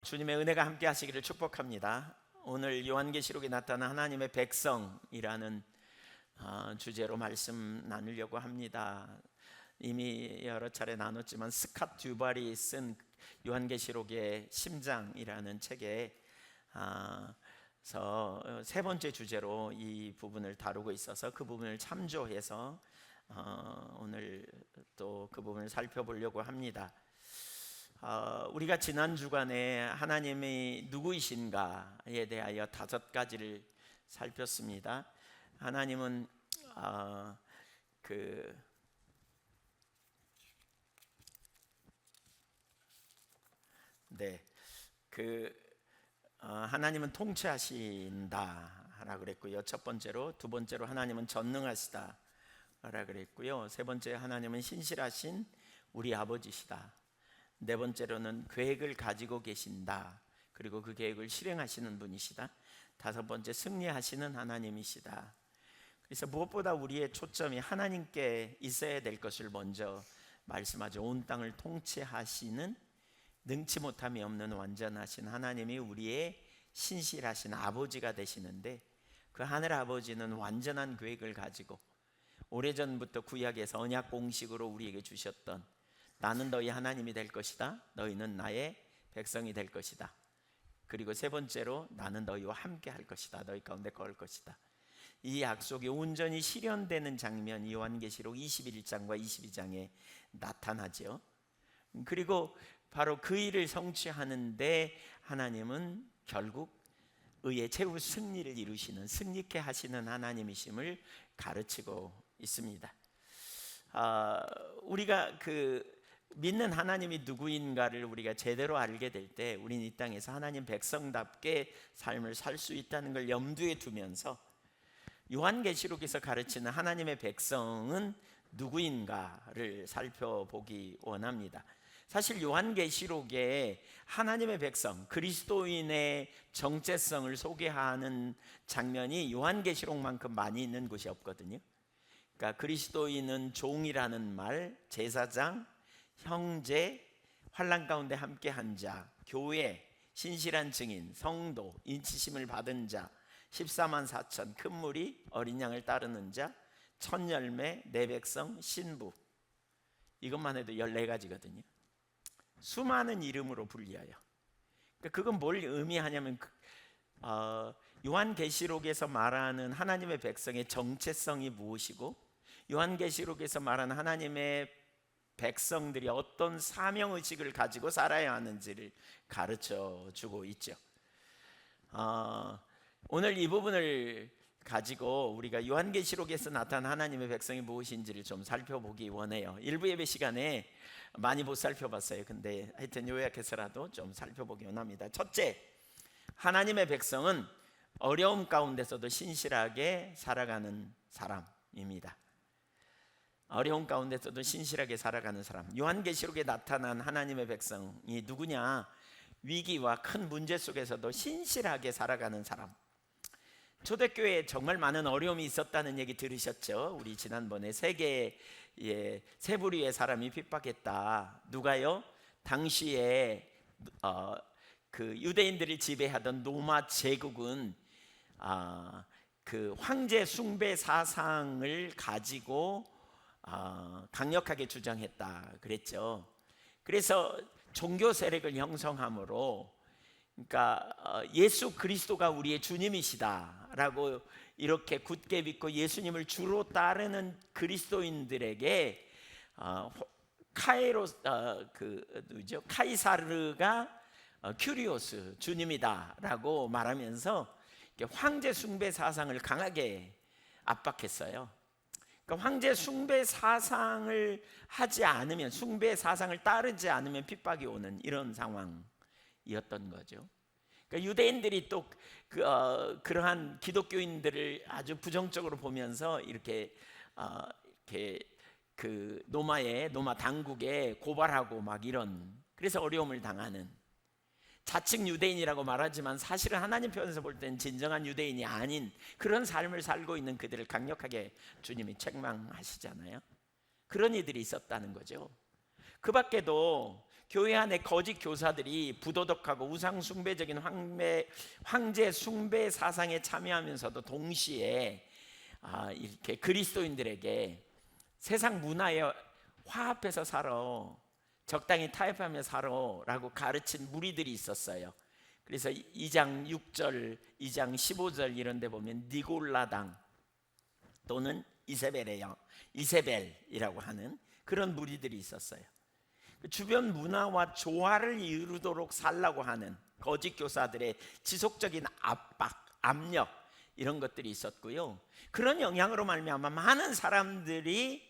주님의 은혜가 함께 하시기를 축복합니다. 오늘 요한계시록에 나타난 하나님의 백성이라는 주제로 말씀 나누려고 합니다. 이미 여러 차례 나눴지만 스캇 듀발이 쓴 요한계시록의 심장이라는 책에 세 번째 주제로 이 부분을 다루고 있어서 그 부분을 참조해서 오늘 또 그 부분을 살펴보려고 합니다. 우리가 지난 주간에 하나님이 누구이신가에 대하여 5가지를 살폈습니다. 하나님은 하나님은 통치하신다라고 그랬고요. 첫 번째로, 두 번째로 하나님은 전능하시다라고 그랬고요. 세 번째, 하나님은 신실하신 우리 아버지시다. 네 번째로는 계획을 가지고 계신다. 그리고 그 계획을 실행하시는 분이시다. 다섯 번째, 승리하시는 하나님이시다. 그래서 무엇보다 우리의 초점이 하나님께 있어야 될 것을 먼저 말씀하죠. 온 땅을 통치하시는 능치 못함이 없는 완전하신 하나님이 우리의 신실하신 아버지가 되시는데, 그 하늘 아버지는 완전한 계획을 가지고 오래전부터 구약에서 언약 공식으로 우리에게 주셨던 나는 너희 하나님이 될 것이다. 너희는 나의 백성이 될 것이다. 그리고 세 번째로, 나는 너희와 함께 할 것이다. 너희 가운데 거할 것이다. 이 약속이 온전히 실현되는 장면이 요한계시록 21장과 22장에 나타나죠. 그리고 바로 그 일을 성취하는데 하나님은 결국 의의 최후 승리를 이루시는, 승리케 하시는 하나님이심을 가르치고 있습니다. 우리가 믿는 하나님이 누구인가를 우리가 제대로 알게 될 때 우리는 이 땅에서 하나님 백성답게 삶을 살 수 있다는 걸 염두에 두면서 요한계시록에서 가르치는 하나님의 백성은 누구인가를 살펴보기 원합니다. 사실 요한계시록에 하나님의 백성, 그리스도인의 정체성을 소개하는 장면이 요한계시록만큼 많이 있는 곳이 없거든요. 그러니까 그리스도인은 종이라는 말, 제사장, 형제, 환난 가운데 함께한 자, 교회, 신실한 증인, 성도, 인치심을 받은 자, 14만 4천, 큰 무리, 어린 양을 따르는 자, 첫 열매, 내 백성, 신부. 이것만 해도 14가지거든요. 수많은 이름으로 불려요. 그러니까 그건 뭘 의미하냐면 요한계시록에서 말하는 하나님의 백성의 정체성이 무엇이고, 요한계시록에서 말하는 하나님의 백성들이 어떤 사명의식을 가지고 살아야 하는지를 가르쳐 주고 있죠. 오늘 이 부분을 가지고 우리가 요한계시록에서 나타난 하나님의 백성이 무엇인지를 좀 살펴보기 원해요. 일부 예배 시간에 많이 못 살펴봤어요. 근데 하여튼 요약해서라도 좀 살펴보기 원합니다. 첫째, 하나님의 백성은 어려움 가운데서도 신실하게 살아가는 사람입니다. 어려움 가운데서도 신실하게 살아가는 사람. 요한계시록에 나타난 하나님의 백성이 누구냐? 위기와 큰 문제 속에서도 신실하게 살아가는 사람. 초대교회에 정말 많은 어려움이 있었다는 얘기 들으셨죠? 우리 지난번에 세계의 세 부류의 사람이 핍박했다. 누가요? 당시에 그 유대인들을 지배하던 로마 제국은 그 황제 숭배 사상을 가지고 강력하게 주장했다 그랬죠. 그래서 종교 세력을 형성함으로, 그러니까 예수 그리스도가 우리의 주님이시다라고 이렇게 굳게 믿고 예수님을 주로 따르는 그리스도인들에게 카이사르가 큐리오스 주님이다라고 말하면서 황제 숭배 사상을 강하게 압박했어요. 그러니까 황제 숭배 사상을 하지 않으면, 숭배 사상을 따르지 않으면 핍박이 오는 이런 상황이었던 거죠. 그러니까 유대인들이 또 그러한 기독교인들을 아주 부정적으로 보면서 이렇게 그 로마 당국에 고발하고 막 이런, 그래서 어려움을 당하는, 자칭 유대인이라고 말하지만 사실은 하나님 편에서 볼 때는 진정한 유대인이 아닌 그런 삶을 살고 있는 그들을 강력하게 주님이 책망하시잖아요. 그런 이들이 있었다는 거죠. 그 밖에도 교회 안에 거짓 교사들이 부도덕하고 우상 숭배적인 황제 숭배 사상에 참여하면서도 동시에 이렇게 그리스도인들에게 세상 문화에 화합해서 살아, 적당히 타협하며 살아라고 가르친 무리들이 있었어요. 그래서 2장 6절, 2장 15절 이런 데 보면 니골라당 또는 이세벨이라고 하는 그런 무리들이 있었어요. 주변 문화와 조화를 이루도록 살라고 하는 거짓 교사들의 지속적인 압박, 압력 이런 것들이 있었고요. 그런 영향으로 말미암아 많은 사람들이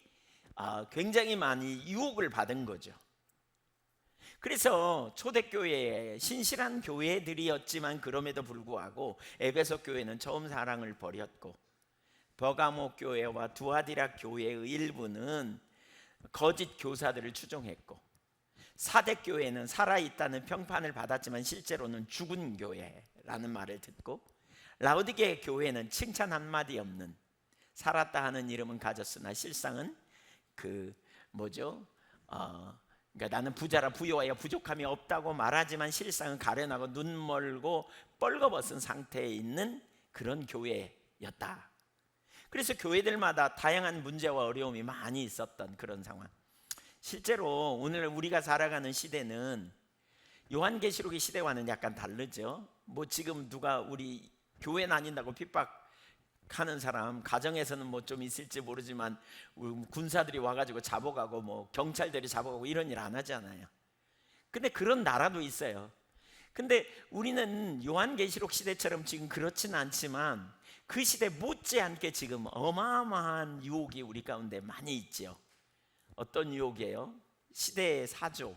굉장히 많이 유혹을 받은 거죠. 그래서 초대교회에 신실한 교회들이었지만 그럼에도 불구하고 에베소 교회는 처음 사랑을 버렸고, 버가모 교회와 두아디라 교회의 일부는 거짓 교사들을 추종했고, 사대 교회는 살아있다는 평판을 받았지만 실제로는 죽은 교회라는 말을 듣고, 라오디게 교회는 칭찬 한마디 없는, 살았다 하는 이름은 가졌으나 실상은 그러니까 나는 부자라 부유하여 부족함이 없다고 말하지만 실상은 가련하고 눈 멀고 뻘거벗은 상태에 있는 그런 교회였다. 그래서 교회들마다 다양한 문제와 어려움이 많이 있었던 그런 상황. 실제로 오늘 우리가 살아가는 시대는 요한계시록의 시대와는 약간 다르죠. 지금 누가 우리 교회 다닌다고 핍박하는 사람, 가정에서는 좀 있을지 모르지만 군사들이 와가지고 잡아가고 경찰들이 잡아가고 이런 일 안 하잖아요. 근데 그런 나라도 있어요. 근데 우리는 요한계시록 시대처럼 지금 그렇진 않지만 그 시대 못지않게 지금 어마어마한 유혹이 우리 가운데 많이 있죠. 어떤 유혹이에요? 시대의 사조,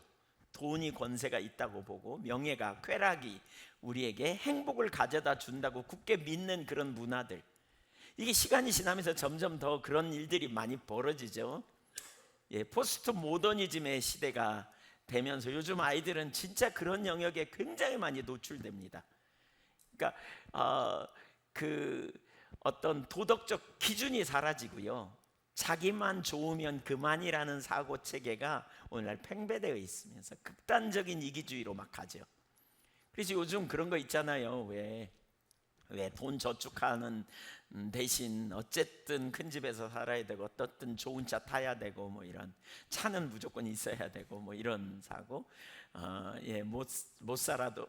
돈이 권세가 있다고 보고 명예가, 쾌락이 우리에게 행복을 가져다 준다고 굳게 믿는 그런 문화들, 이게 시간이 지나면서 점점 더 그런 일들이 많이 벌어지죠. 포스트 모더니즘의 시대가 되면서 요즘 아이들은 진짜 그런 영역에 굉장히 많이 노출됩니다. 그러니까 어떤 도덕적 기준이 사라지고요, 자기만 좋으면 그만이라는 사고 체계가 오늘날 팽배되어 있으면서 극단적인 이기주의로 막 가죠. 그래서 요즘 그런 거 있잖아요. 왜 돈 저축하는 대신 어쨌든 큰 집에서 살아야 되고 어떻든 좋은 차 타야 되고 이런 차는 무조건 있어야 되고 이런 사고, 못 살아도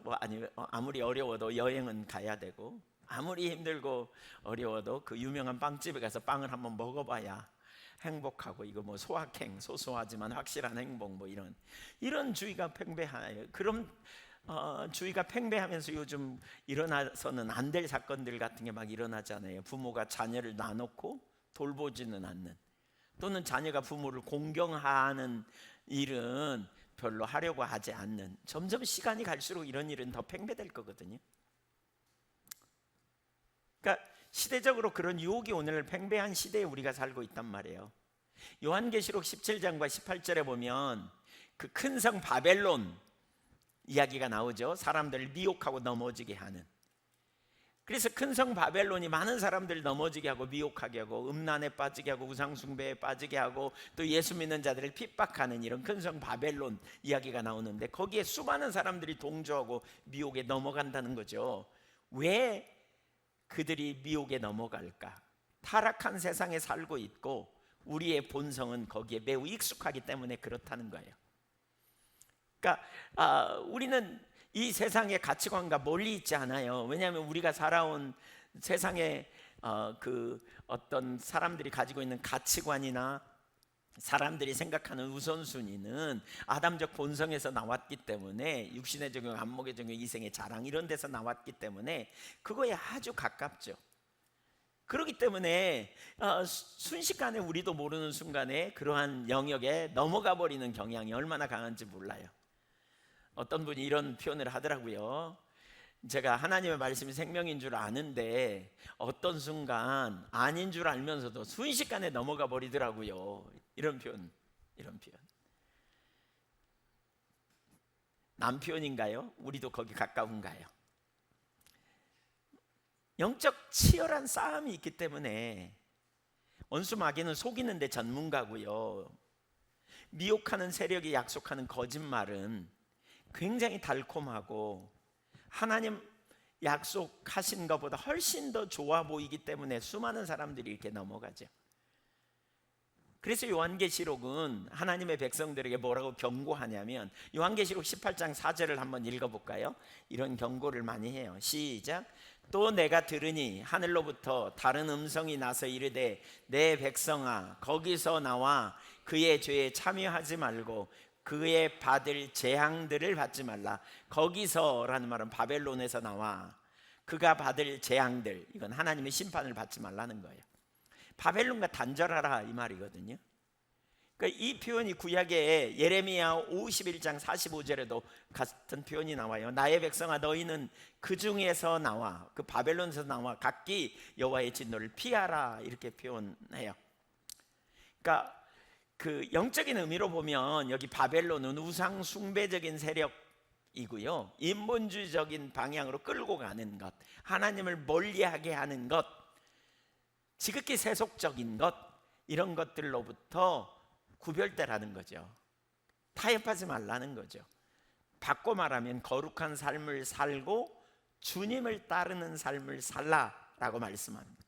아무리 어려워도 여행은 가야 되고, 아무리 힘들고 어려워도 그 유명한 빵집에 가서 빵을 한번 먹어봐야 행복하고, 이거 소확행, 소소하지만 확실한 행복, 이런 주의가 팽배해요. 그럼 주의가 팽배하면서 요즘 일어나서는 안 될 사건들 같은 게 막 일어나잖아요. 부모가 자녀를 놔놓고 돌보지는 않는, 또는 자녀가 부모를 공경하는 일은 별로 하려고 하지 않는, 점점 시간이 갈수록 이런 일은 더 팽배될 거거든요. 그러니까 시대적으로 그런 유혹이 오늘 팽배한 시대에 우리가 살고 있단 말이에요. 요한계시록 17장과 18절에 보면 그 큰 성 바벨론 이야기가 나오죠. 사람들을 미혹하고 넘어지게 하는. 그래서 큰 성 바벨론이 많은 사람들을 넘어지게 하고 미혹하게 하고 음란에 빠지게 하고 우상숭배에 빠지게 하고 또 예수 믿는 자들을 핍박하는 이런 큰 성 바벨론 이야기가 나오는데, 거기에 수많은 사람들이 동조하고 미혹에 넘어간다는 거죠. 왜 그들이 미혹에 넘어갈까? 타락한 세상에 살고 있고 우리의 본성은 거기에 매우 익숙하기 때문에 그렇다는 거예요. 그러니까 우리는 이 세상의 가치관과 멀리 있지 않아요. 왜냐하면 우리가 살아온 세상의 어떤 사람들이 가지고 있는 가치관이나 사람들이 생각하는 우선순위는 아담적 본성에서 나왔기 때문에, 육신의 적용, 안목의 적용, 이생의 자랑 이런 데서 나왔기 때문에 그거에 아주 가깝죠. 그렇기 때문에 순식간에 우리도 모르는 순간에 그러한 영역에 넘어가 버리는 경향이 얼마나 강한지 몰라요. 어떤 분이 이런 표현을 하더라고요. 제가 하나님의 말씀이 생명인 줄 아는데 어떤 순간 아닌 줄 알면서도 순식간에 넘어가 버리더라고요. 이런 표현. 남 표현인가요? 우리도 거기 가까운가요? 영적 치열한 싸움이 있기 때문에, 원수 마귀는 속이는 데 전문가고요, 미혹하는 세력이 약속하는 거짓말은 굉장히 달콤하고 하나님 약속하신 것보다 훨씬 더 좋아 보이기 때문에 수많은 사람들이 이렇게 넘어가죠. 그래서 요한계시록은 하나님의 백성들에게 뭐라고 경고하냐면, 요한계시록 18장 4절을 한번 읽어볼까요? 이런 경고를 많이 해요. 시작. 또 내가 들으니 하늘로부터 다른 음성이 나서 이르되 내 백성아 거기서 나와 그의 죄에 참여하지 말고 그의 받을 재앙들을 받지 말라. 거기서라는 말은 바벨론에서 나와 그가 받을 재앙들, 이건 하나님의 심판을 받지 말라는 거예요. 바벨론과 단절하라 이 말이거든요. 그러니까 이 표현이 구약의 예레미야 51장 45절에도 같은 표현이 나와요. 나의 백성아 너희는 그 중에서 나와, 그 바벨론에서 나와 각기 여호와의 진노를 피하라, 이렇게 표현해요. 그러니까 그 영적인 의미로 보면 여기 바벨론은 우상 숭배적인 세력이고요, 인본주의적인 방향으로 끌고 가는 것, 하나님을 멀리하게 하는 것, 지극히 세속적인 것, 이런 것들로부터 구별되라는 거죠. 타협하지 말라는 거죠. 바꿔 말하면 거룩한 삶을 살고 주님을 따르는 삶을 살라라고 말씀합니다.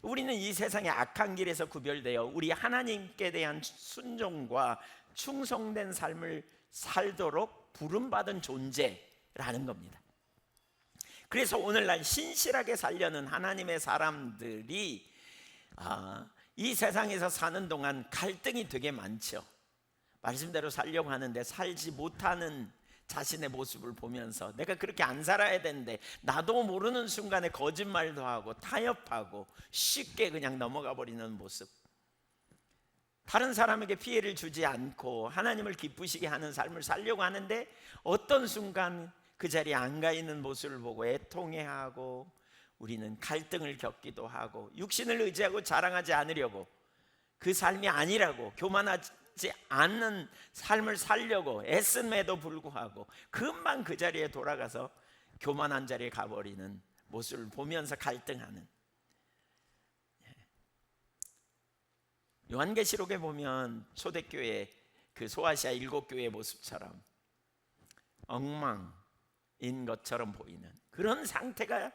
우리는 이 세상의 악한 길에서 구별되어 우리 하나님께 대한 순종과 충성된 삶을 살도록 부름받은 존재라는 겁니다. 그래서 오늘날 신실하게 살려는 하나님의 사람들이 이 세상에서 사는 동안 갈등이 되게 많죠. 말씀대로 살려고 하는데 살지 못하는 자신의 모습을 보면서 내가 그렇게 안 살아야 되는데 나도 모르는 순간에 거짓말도 하고 타협하고 쉽게 그냥 넘어가 버리는 모습, 다른 사람에게 피해를 주지 않고 하나님을 기쁘시게 하는 삶을 살려고 하는데 어떤 순간 그 자리에 안 가 있는 모습을 보고 애통해하고 우리는 갈등을 겪기도 하고 육신을 의지하고 자랑하지 않으려고, 그 삶이 아니라고 교만하지 않는 삶을 살려고 애씀에도 불구하고 금방 그 자리에 돌아가서 교만한 자리에 가버리는 모습을 보면서 갈등하는, 요한계시록에 보면 초대교회 그 소아시아 7교회의 모습처럼 엉망인 것처럼 보이는 그런 상태가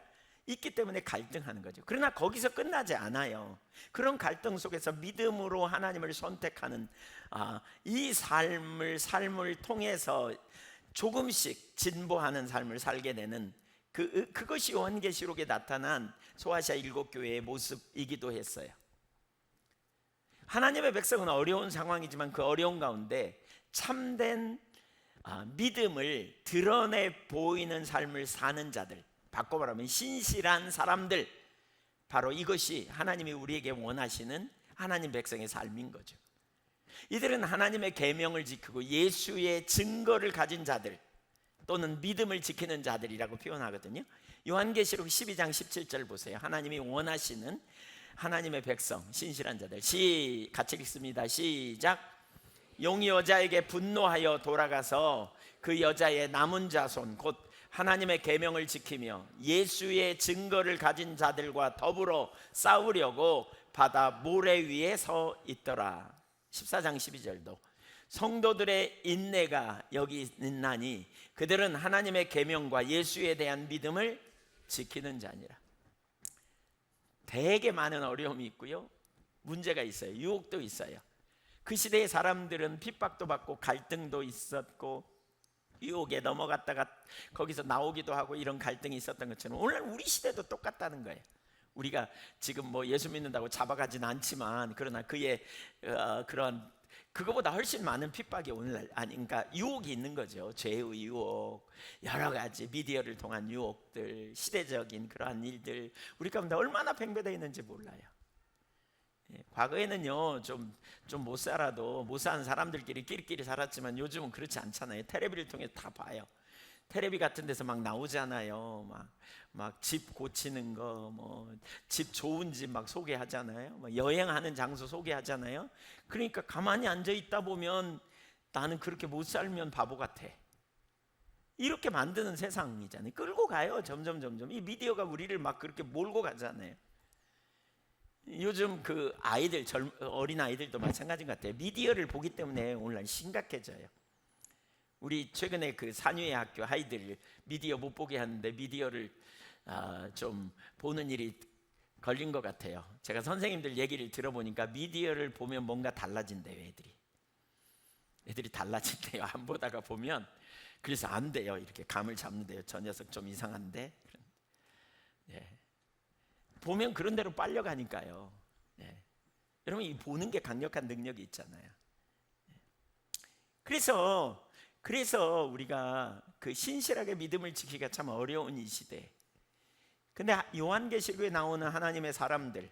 있기 때문에 갈등하는 거죠. 그러나 거기서 끝나지 않아요. 그런 갈등 속에서 믿음으로 하나님을 선택하는 이 삶을 통해서 조금씩 진보하는 삶을 살게 되는 그것이 요한계시록에 나타난 소아시아 7교회의 모습이기도 했어요. 하나님의 백성은 어려운 상황이지만 그 어려운 가운데 참된 믿음을 드러내 보이는 삶을 사는 자들, 바꿔 말하면 신실한 사람들, 바로 이것이 하나님이 우리에게 원하시는 하나님 백성의 삶인 거죠. 이들은 하나님의 계명을 지키고 예수의 증거를 가진 자들 또는 믿음을 지키는 자들이라고 표현하거든요. 요한계시록 12장 17절 보세요. 하나님이 원하시는 하나님의 백성, 신실한 자들, 같이 읽습니다. 시작. 용이 여자에게 분노하여 돌아가서 그 여자의 남은 자손 곧 하나님의 계명을 지키며 예수의 증거를 가진 자들과 더불어 싸우려고 바다 모래 위에 서 있더라. 14장 12절도 성도들의 인내가 여기 있나니 그들은 하나님의 계명과 예수에 대한 믿음을 지키는 자니라. 되게 많은 어려움이 있고요, 문제가 있어요. 유혹도 있어요. 그 시대의 사람들은 핍박도 받고 갈등도 있었고 유혹에 넘어갔다가 거기서 나오기도 하고 이런 갈등이 있었던 것처럼 오늘 우리 시대도 똑같다는 거예요. 우리가 지금 뭐 예수 믿는다고 잡아가진 않지만 그러나 그의 그런 그거보다 훨씬 많은 핍박이 오늘날 그러니까 유혹이 있는 거죠. 죄의 유혹, 여러 가지 미디어를 통한 유혹들, 시대적인 그러한 일들 우리 가운데 얼마나 팽배되어 있는지 몰라요. 과거에는요 좀 못 살아도 못 사는 사람들끼리 끼리끼리 살았지만 요즘은 그렇지 않잖아요. 텔레비를 통해 다 봐요. 텔레비 같은 데서 막 나오잖아요. 막 집 고치는 거, 뭐 집 좋은 집 막 소개하잖아요. 막 여행하는 장소 소개하잖아요. 그러니까 가만히 앉아 있다 보면 나는 그렇게 못 살면 바보 같아, 이렇게 만드는 세상이잖아요. 끌고 가요. 점점 이 미디어가 우리를 막 그렇게 몰고 가잖아요. 요즘 그 아이들, 어린 아이들도 마찬가지인 것 같아요. 미디어를 보기 때문에 오늘날 심각해져요. 우리 최근에 그 산유의 학교 아이들 미디어 못 보게 하는데 미디어를 좀 보는 일이 걸린 것 같아요. 제가 선생님들 얘기를 들어보니까 미디어를 보면 뭔가 달라진대요. 애들이 달라진대요. 안 보다가 보면. 그래서 안 돼요. 이렇게 감을 잡는데요. 저 녀석 좀 이상한데. 예. 보면 그런 대로 빨려가니까요. 예. 여러분, 이 보는 게 강력한 능력이 있잖아요. 그래서 우리가 그 신실하게 믿음을 지키기가 참 어려운 이 시대. 근데 요한계시록에 나오는 하나님의 사람들,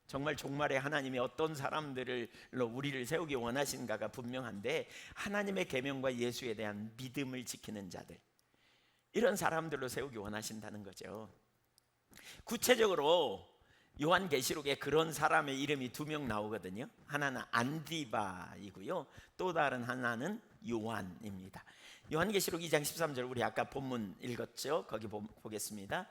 정말 종말에 하나님이 어떤 사람들로 우리를 세우기 원하신가가 분명한데, 하나님의 계명과 예수에 대한 믿음을 지키는 자들, 이런 사람들로 세우기 원하신다는 거죠. 구체적으로 요한계시록에 그런 사람의 이름이 2명 나오거든요. 하나는 안디바이고요, 또 다른 하나는 요한입니다. 요한계시록 2장 13절, 우리 아까 본문 읽었죠? 거기 보겠습니다.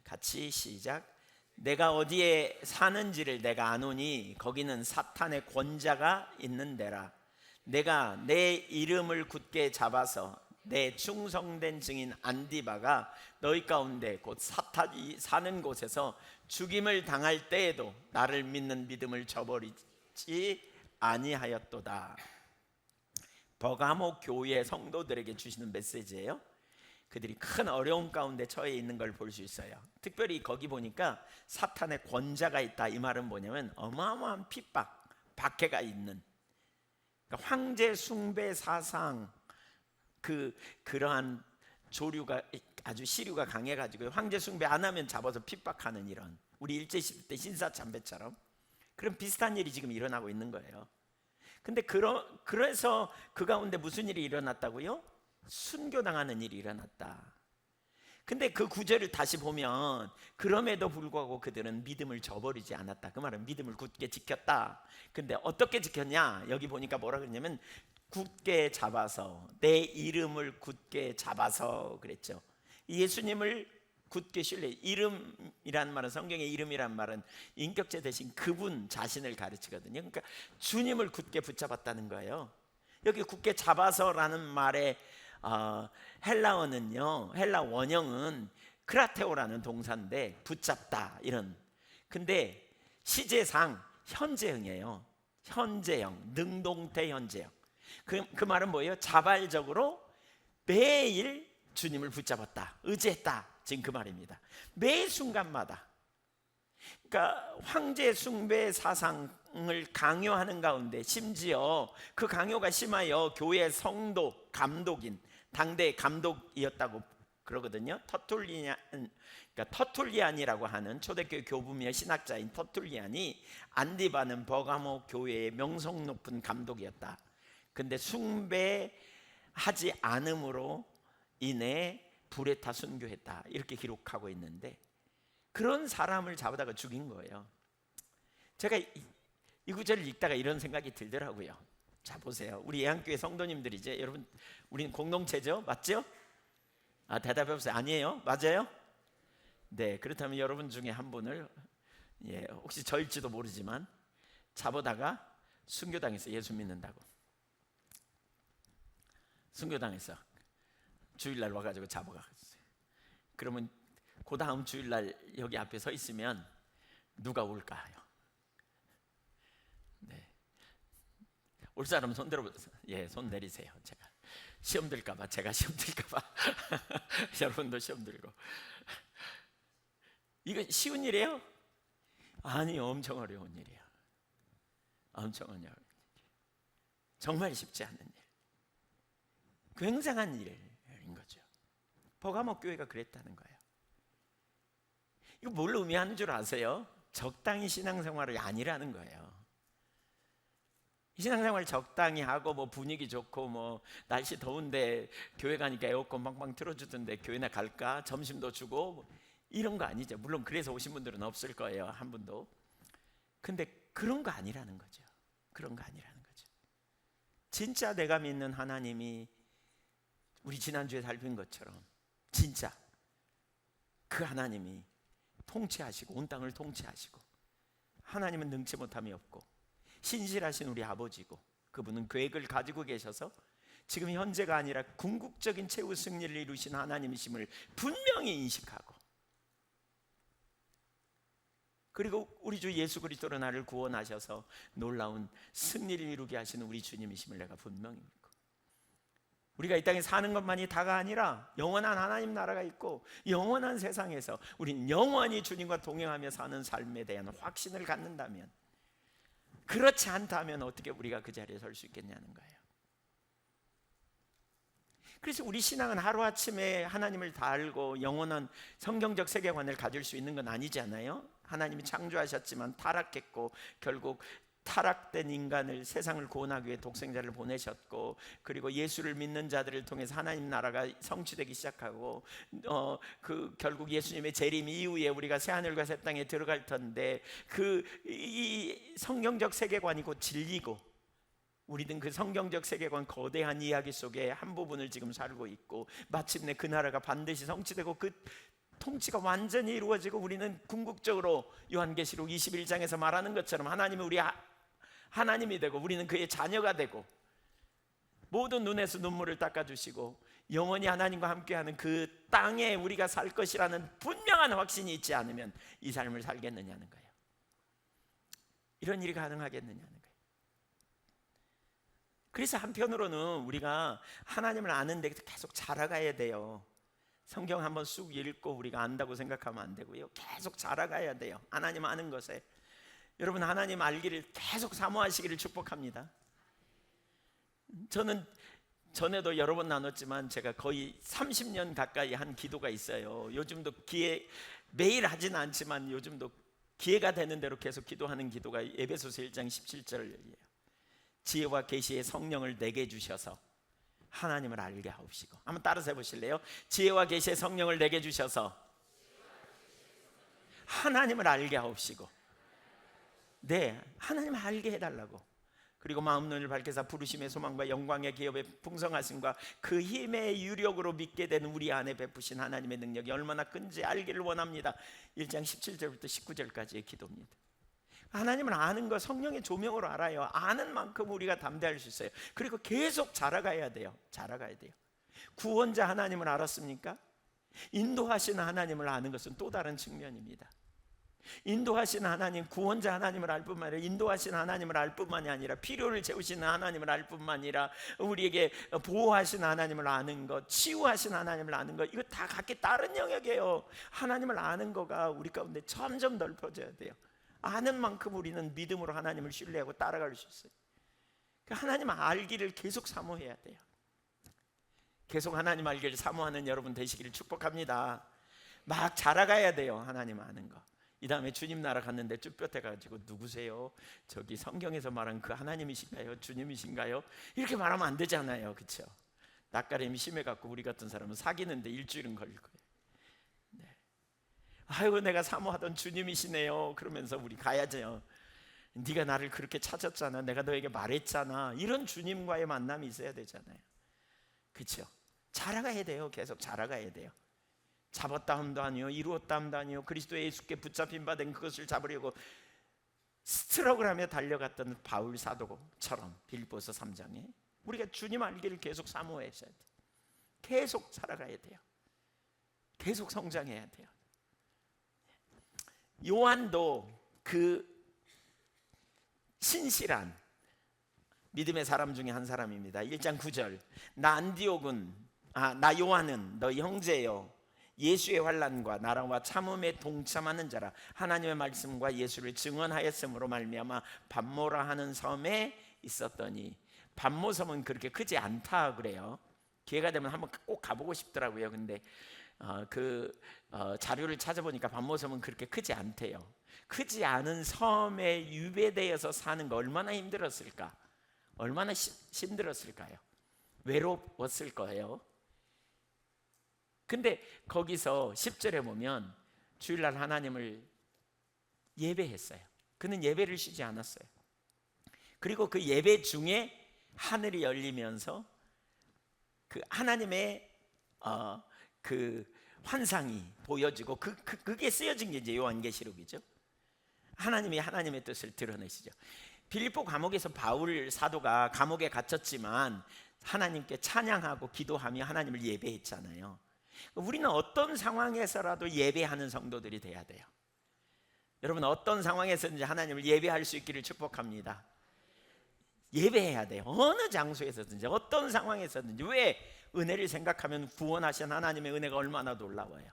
같이 시작. 내가 어디에 사는지를 내가 아노니 거기는 사탄의 권자가 있는 데라. 내가 내 이름을 굳게 잡아서 내 충성된 증인 안디바가 너희 가운데 곧 사탄이 사는 곳에서 죽임을 당할 때에도 나를 믿는 믿음을 저버리지 아니하였도다. 버가모 교회 성도들에게 주시는 메시지예요. 그들이 큰 어려움 가운데 처해 있는 걸 볼 수 있어요. 특별히 거기 보니까 사탄의 권자가 있다. 이 말은 뭐냐면 어마어마한 핍박, 박해가 있는, 그러니까 황제 숭배 사상, 그러한 조류가 아주 시류가 강해가지고 황제 숭배 안 하면 잡아서 핍박하는, 이런, 우리 일제시대 때 신사참배처럼 그런 비슷한 일이 지금 일어나고 있는 거예요. 근데 그래서 그 가운데 무슨 일이 일어났다고요? 순교당하는 일이 일어났다. 근데 그 구절을 다시 보면 그럼에도 불구하고 그들은 믿음을 저버리지 않았다. 그 말은 믿음을 굳게 지켰다. 근데 어떻게 지켰냐? 여기 보니까 뭐라 그러냐면 굳게 잡아서, 내 이름을 굳게 잡아서 그랬죠. 예수님을 굳게 신뢰. 이름이란 말은, 성경의 이름이란 말은 인격체 대신 그분 자신을 가르치거든요. 그러니까 주님을 굳게 붙잡았다는 거예요. 여기 굳게 잡아서라는 말의 헬라어는요, 헬라 원형은 크라테오라는 동사인데 붙잡다, 이런. 근데 시제상 현재형이에요. 현재형, 능동태 현재형. 그 말은 뭐예요? 자발적으로 매일 주님을 붙잡았다, 의지했다, 지금 그 말입니다. 매 순간마다. 그러니까 황제 숭배 사상을 강요하는 가운데 심지어 그 강요가 심하여 교회 성도, 감독인, 당대 감독이었다고 그러거든요. 터툴리안이라고 하는 초대교회 교부며 신학자인 터툴리안이 안디바는 버가모 교회의 명성 높은 감독이었다. 근데 숭배하지 않음으로 인해 불에 타 순교했다, 이렇게 기록하고 있는데, 그런 사람을 잡아다가 죽인 거예요. 제가 이 구절을 읽다가 이런 생각이 들더라고요. 자, 보세요. 우리 예한교회 성도님들이제, 여러분, 우리는 공동체죠? 맞죠? 대답해 보세요. 아니에요? 맞아요? 네, 그렇다면 여러분 중에 한 분을, 혹시 저일지도 모르지만 잡아다가 순교당했어요. 예수 믿는다고 순교당했어. 주일날 와가지고 잡아갔어요. 그러면 그 다음 주일날 여기 앞에 서 있으면 누가 올까요? 네. 올 사람 손 들어보세요. 손 내리세요. 제가 시험 들까봐, 제가 시험 들까봐 여러분도 시험 들고. 이거 쉬운 일이에요? 아니, 엄청 어려운 일이에요. 엄청 어려운 일. 정말 쉽지 않은 일. 굉장한 일인 거죠. 버가모 교회가 그랬다는 거예요. 이거 뭘 의미하는 줄 아세요? 적당히 신앙생활이 아니라는 거예요. 신앙생활 적당히 하고, 뭐 분위기 좋고, 뭐 날씨 더운데 교회 가니까 에어컨 빵빵 틀어주던데 교회나 갈까? 점심도 주고, 뭐 이런 거 아니죠. 물론 그래서 오신 분들은 없을 거예요, 한 분도. 근데 그런 거 아니라는 거죠. 그런 거 아니라는 거죠. 진짜 내가 믿는 하나님이, 우리 지난주에 살핀 것처럼 진짜 그 하나님이 통치하시고, 온 땅을 통치하시고, 하나님은 능치 못함이 없고 신실하신 우리 아버지고, 그분은 계획을 가지고 계셔서 지금 현재가 아니라 궁극적인 최후 승리를 이루신 하나님이심을 분명히 인식하고, 그리고 우리 주 예수 그리스도로 나를 구원하셔서 놀라운 승리를 이루게 하시는 우리 주님이심을 내가 분명히 믿고, 우리가 이 땅에 사는 것만이 다가 아니라 영원한 하나님 나라가 있고 영원한 세상에서 우린 영원히 주님과 동행하며 사는 삶에 대한 확신을 갖는다면, 그렇지 않다면 어떻게 우리가 그 자리에 설 수 있겠냐는 거예요. 그래서 우리 신앙은 하루아침에 하나님을 다 알고 영원한 성경적 세계관을 가질 수 있는 건 아니잖아요. 하나님이 창조하셨지만 타락했고 결국 타락된 인간을, 세상을 구원하기 위해 독생자를 보내셨고, 그리고 예수를 믿는 자들을 통해서 하나님 나라가 성취되기 시작하고, 결국 예수님의 재림 이후에 우리가 새 하늘과 새 땅에 들어갈 텐데, 이 성경적 세계관이 곧 진리고, 우리는 그 성경적 세계관 거대한 이야기 속에 한 부분을 지금 살고 있고, 마침내 그 나라가 반드시 성취되고 그 통치가 완전히 이루어지고, 우리는 궁극적으로 요한계시록 21장에서 말하는 것처럼 하나님이 우리 하나님이 되고 우리는 그의 자녀가 되고, 모든 눈에서 눈물을 닦아주시고 영원히 하나님과 함께하는 그 땅에 우리가 살 것이라는 분명한 확신이 있지 않으면 이 삶을 살겠느냐는 거예요. 이런 일이 가능하겠느냐는 거예요. 그래서 한편으로는 우리가 하나님을 아는 데 계속 자라가야 돼요. 성경 한번 쑥 읽고 우리가 안다고 생각하면 안 되고요, 계속 자라가야 돼요. 하나님 아는 것에 여러분, 하나님 알기를 계속 사모하시기를 축복합니다. 저는 전에도 여러 번 나눴지만 제가 거의 30년 가까이 한 기도가 있어요. 요즘도 매일 하진 않지만 요즘도 기회가 되는 대로 계속 기도하는 기도가 에베소서 1장 17절이에요. 지혜와 계시의 성령을 내게 주셔서 하나님을 알게 하옵시고. 한번 따라서 해보실래요? 지혜와 계시의 성령을 내게 주셔서 하나님을 알게 하옵시고. 네, 하나님을 알게 해달라고. 그리고 마음 눈을 밝혀서 부르심의 소망과 영광의 기업의 풍성하심과 그 힘의 유력으로 믿게 되는 우리 안에 베푸신 하나님의 능력이 얼마나 큰지 알기를 원합니다. 1장 17절부터 19절까지의 기도입니다. 하나님을 아는 거 성령의 조명으로 알아요. 아는 만큼 우리가 담대할 수 있어요. 그리고 계속 자라가야 돼요. 자라가야 돼요. 구원자 하나님을 알았습니까? 인도하시는 하나님을 아는 것은 또 다른 측면입니다. 인도하시는 하나님, 구원자 하나님을 알 뿐만 아니라 인도하시는 하나님을 알 뿐만이 아니라 필요를 채우시는 하나님을 알 뿐만 아니라 우리에게 보호하시는 하나님을 아는 것, 치유하시는 하나님을 아는 것, 이거 다 각기 다른 영역이에요. 하나님을 아는 거가 우리 가운데 점점 넓어져야 돼요. 아는 만큼 우리는 믿음으로 하나님을 신뢰하고 따라갈 수 있어요. 하나님 알기를 계속 사모해야 돼요. 계속 하나님 알기를 사모하는 여러분 되시기를 축복합니다. 막 자라가야 돼요. 하나님 아는 거. 이 다음에 주님 나라 갔는데 쭈뼛해가지고 누구세요? 저기 성경에서 말한 그 하나님이신가요? 주님이신가요? 이렇게 말하면 안 되잖아요. 그렇죠? 낯가림이 심해갖고 우리 같은 사람은 사귀는데 일주일은 걸릴 거예요. 네. 아이고 내가 사모하던 주님이시네요. 그러면서 우리 가야죠. 네가 나를 그렇게 찾았잖아. 내가 너에게 말했잖아. 이런 주님과의 만남이 있어야 되잖아요. 그렇죠? 자라가야 돼요. 계속 자라가야 돼요. 잡았다함도 아니요, 이루었다함도 아니요, 그리스도 예수께 붙잡힌 바 된 그것을 잡으려고 스트럭을하며 달려갔던 바울 사도처럼 빌립보서 3장에 우리가 주님 알기를 계속 사모해야 돼요. 계속 살아가야 돼요. 계속 성장해야 돼요. 요한도 그 신실한 믿음의 사람 중에 한 사람입니다. 1장 9절 나 요한은 너희 형제요 예수의 환난과 나라와 참음에 동참하는 자라 하나님의 말씀과 예수를 증언하였으므로 말미암아 반모라 하는 섬에 있었더니, 반모섬은 그렇게 크지 않다 그래요. 기회가 되면 한번 꼭 가보고 싶더라고요. 근데 자료를 찾아보니까 반모섬은 그렇게 크지 않대요. 크지 않은 섬에 유배되어서 사는 거 얼마나 힘들었을까? 얼마나 힘들었을까요? 외로웠을 거예요. 근데 거기서 10절에 보면 주일날 하나님을 예배했어요. 그는 예배를 쉬지 않았어요. 그리고 그 예배 중에 하늘이 열리면서 그 하나님의 그 환상이 보여지고 그게 쓰여진 게 이제 요한계시록이죠. 하나님이 하나님의 뜻을 드러내시죠. 빌립보 감옥에서 바울 사도가 감옥에 갇혔지만 하나님께 찬양하고 기도하며 하나님을 예배했잖아요. 우리는 어떤 상황에서라도 예배하는 성도들이 돼야 돼요. 여러분, 어떤 상황에서든지 하나님을 예배할 수 있기를 축복합니다. 예배해야 돼요. 어느 장소에서든지 어떤 상황에서든지. 왜? 은혜를 생각하면 구원하신 하나님의 은혜가 얼마나 놀라워요.